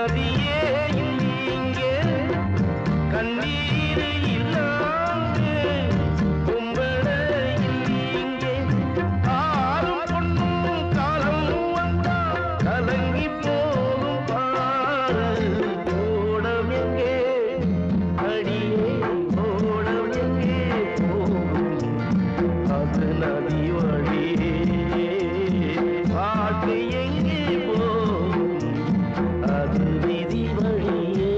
நதியே இங்கே கண்ணீர் இல்லாது கும்பல இங்கே ஆறும் பொண்ணும் காலம் வந்தா கலங்கி போகும் பாரு ஓடம் எங்கே அடியே ஓடம் எங்கே போகும் அது நதி வழியே பாட்டு எங்கே போகும் அது விதி வழியே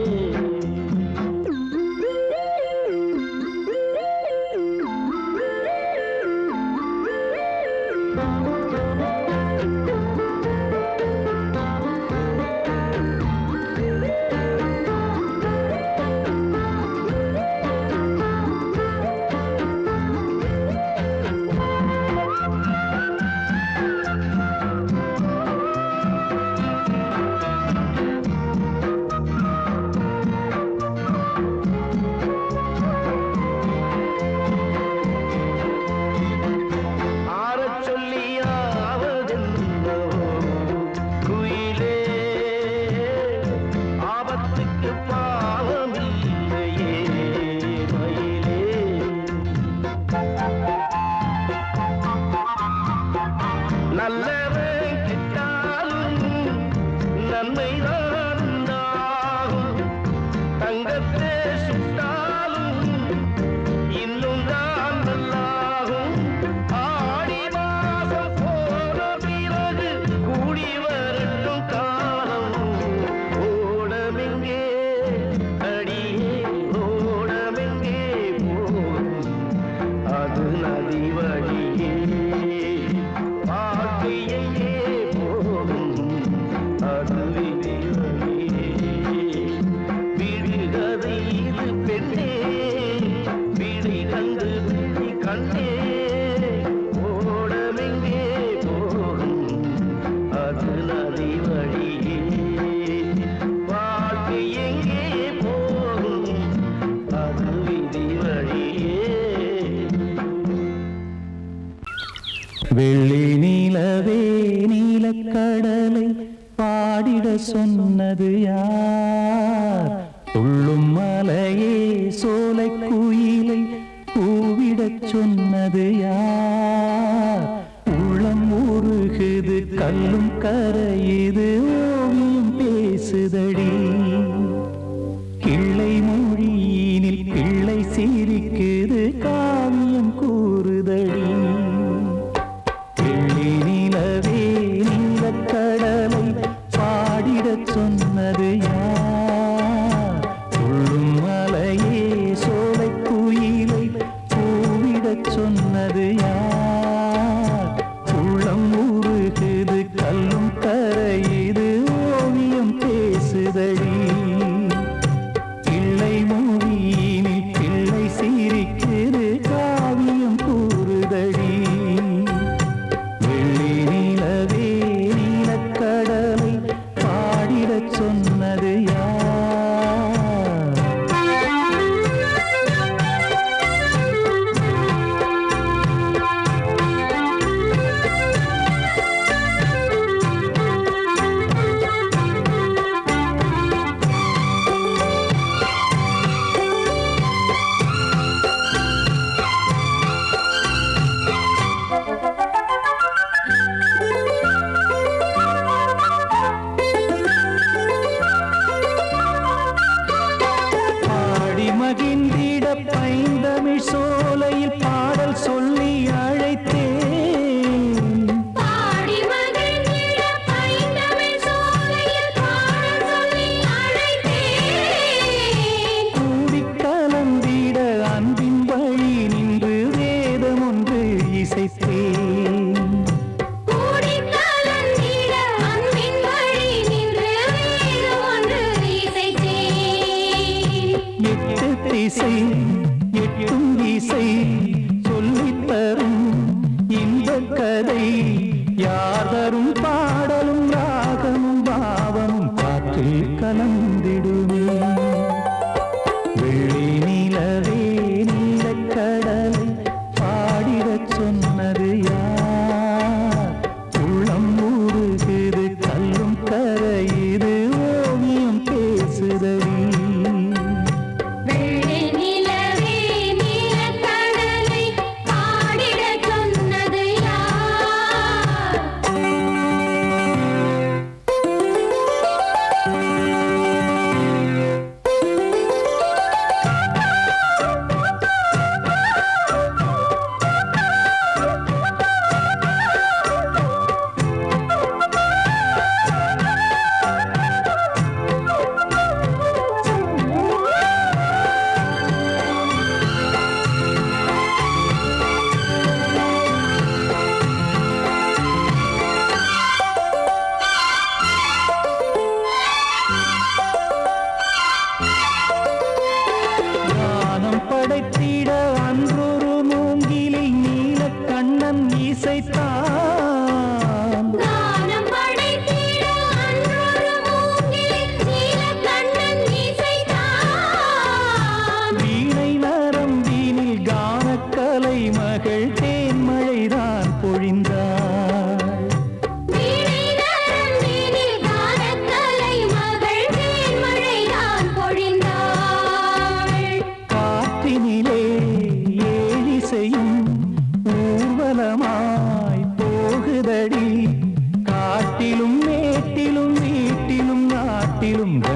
நல்லவன் கெட்டாலும் நன்மைதான் உண்டாகும் தங்கத்தை சுட்டாலும் இன்னும் தான் நல்லாகும் ஆடி மாசம் போன பிறகு கூடி வரட்டும் காலம் ஓடமெங்கே அடியே ஓடமெங்கே போகும் அது நதி வழியே பாட்டியே போகும் அது விதி வழியே விடுகதை இது பெண்ணே விழி கண்டு விழி கண்டே ஓடமெங்கே போகும் அது நதி வழியே பாட்டு எங்கே போகும் அது விதி வழியே வெள்ளி நீலவே நீலக்கடலை பாடிட சொன்னது யார்? துள்ளும் மலையே சோலை குயிலை கூவிடச் சொன்னது யார்? உள்ளம் உருகுது கல்லும் கரையுது ஓவியம் பேசுதடி கிள்ளை மொழியினில் பிள்ளை சிரிக்குது காவியம் கூறுதடி வெள்ளி நிலவே நீலக்கடலை பாடிடச் சொன்னது யார்? துள்ளும் மலையே சோலை குயிலை கூவிடச் சொன்னது யார்? உள்ளம் உருகுது கல்லும் கரையுது ஓவியம் பேசுதடி பிள்ளை மொழியினில் பிள்ளை சிரிக்குது காவியம் கூறுதடி வெள்ளி நிலவே நீலக்கடலை பாடிடச் சொன்னது யார்? பாடி மகிழ்ந்திட பைந்தமிழ் சோலையில் பாடல் சொல்லி அழைத்தேன் பாடி மகிழ்ந்திட பைந்தமிழ் சோலையில் பாடல் சொல்லி அழைத்தேன் கூடிக் கலந்திட அன்பின் வழி நின்று வேதம் ஒன்று இசைத்தேன் கூடிக் கலந்திட அன்பின் வழி நின்று வேதம் ஒன்று இசைத்தேன் எட்டு திசை எட்டும் திசை சொல்லித் தரும் இந்த கதை யார் தரும் பாடலும் ராகமும் பாவமும் காற்றில் கலந்திடுமே வெள்ளி நிலவே நீலக்கடலை பாடிடச் சொன்னது யார்? உள்ளம் ஊறுகுது கல்லும் கரையுது ஓவியம்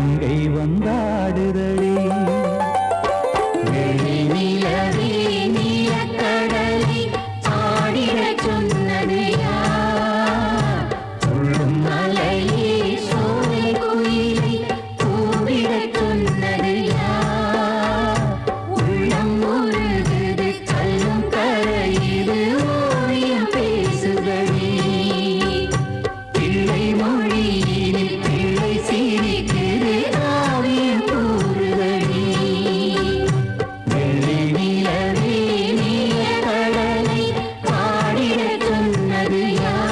கங்கை வந்தாடுதடி வெள்ளி நிலவே நீலக்கடலை ஆடிடச் சொன்னது யார்? துள்ளும் மலையே சோலை குயிலை கூவிடச் சொன்னது யார்? உள்ளம் உருகுது கல்லும் கரையுது ஓவியம் பேசுதடி பிள்ளை மொழியினில் பிள்ளை சிரிக்குது காவியம் கூறுதடி வெள்ளி நிலவே நீலக்கடலை பாடிடச் சொன்னது யார்?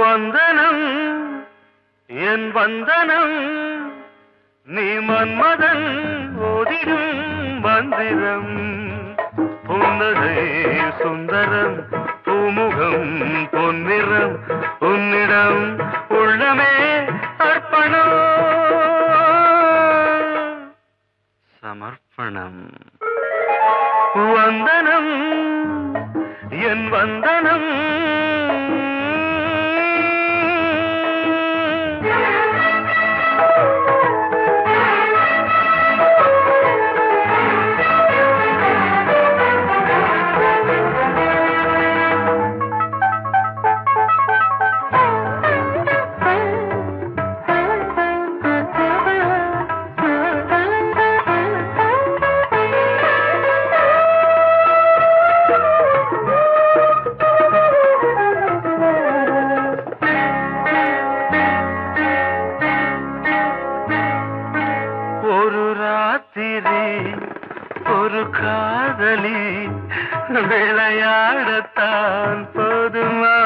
வந்தனம் என் வந்தனம் நீ மன்மதன் ஓதிடும் மந்திரம் புன்னகை சுந்தரம் பூமுகம் பொன்னிறம் உன்னிடம் உள்ளமே அர்ப்பணம் சமர்ப்பணம் வந்தனம் என் வந்தனம் ஒரு ராத்திரி ஒரு காதலி விளையாடத்தான் போதுமா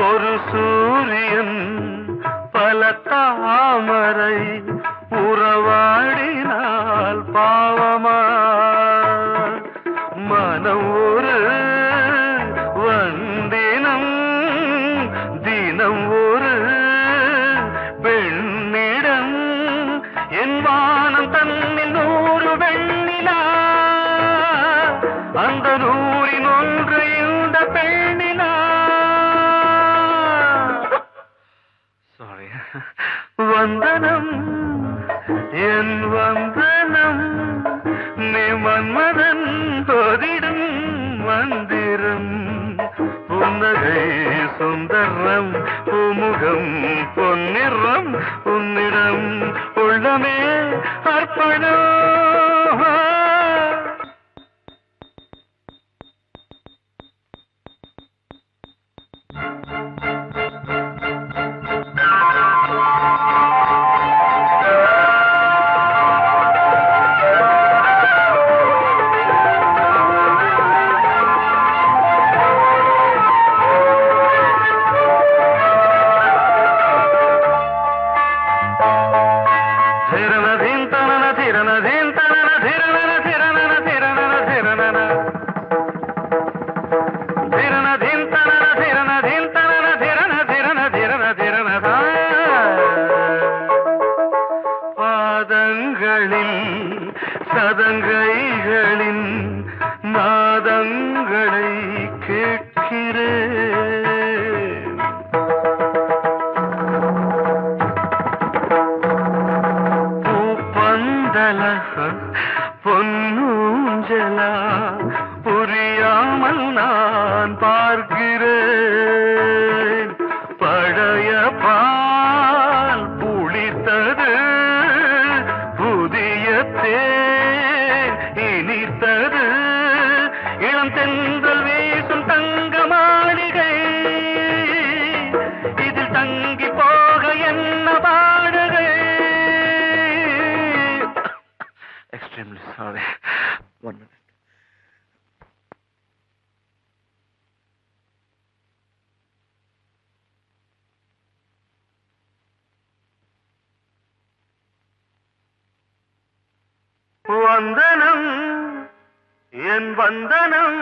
ஒரு சூரியன் பல தாமரை உறவாடினால் பாவமா மனம் ஒரு வந்தினம் தினம் ஒரு பெண்ணிடம் என் வானம் தன்னில் 100 வெண்ணிலா அந்த 100இன் ஒன்று இந்த பெண்ணிலா சாரி வந்தனம் என் வந்தனம் நீ மன்மதன் ஓதிடும் மந்திரம் புன்னகை சுந்தரம் பூமுகம் பொன்னிறம் உன்னிடம் உள்ளமே அர்ப்பணம் சதங்கைகளின் நாதங்களை கேட்கிறேன் பூப்பந்தல பொன்னூஞ்சலா புரியாமல் நான் பார்க்கிறேன் பழைய பால் புளித்தது புதிய தேன் இனித்தது இளம் தென்றல் வீசும் தங்க மாளிகை வந்தனம் என் வந்தனம்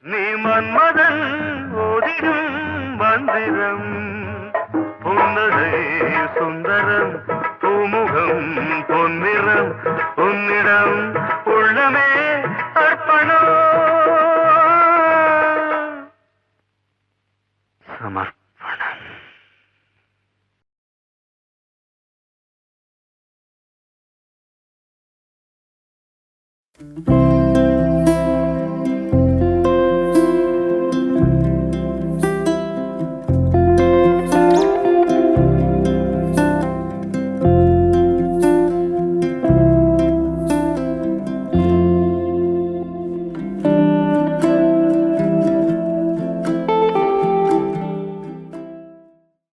நீ மன்மதன் ஓதிடும் மந்திரம் புன்னகை சுந்தரம் பூமுகம் பொன்னிறம் உன்னிடம் உள்ளமே அர்ப்பணம் சமர்ப்பணம்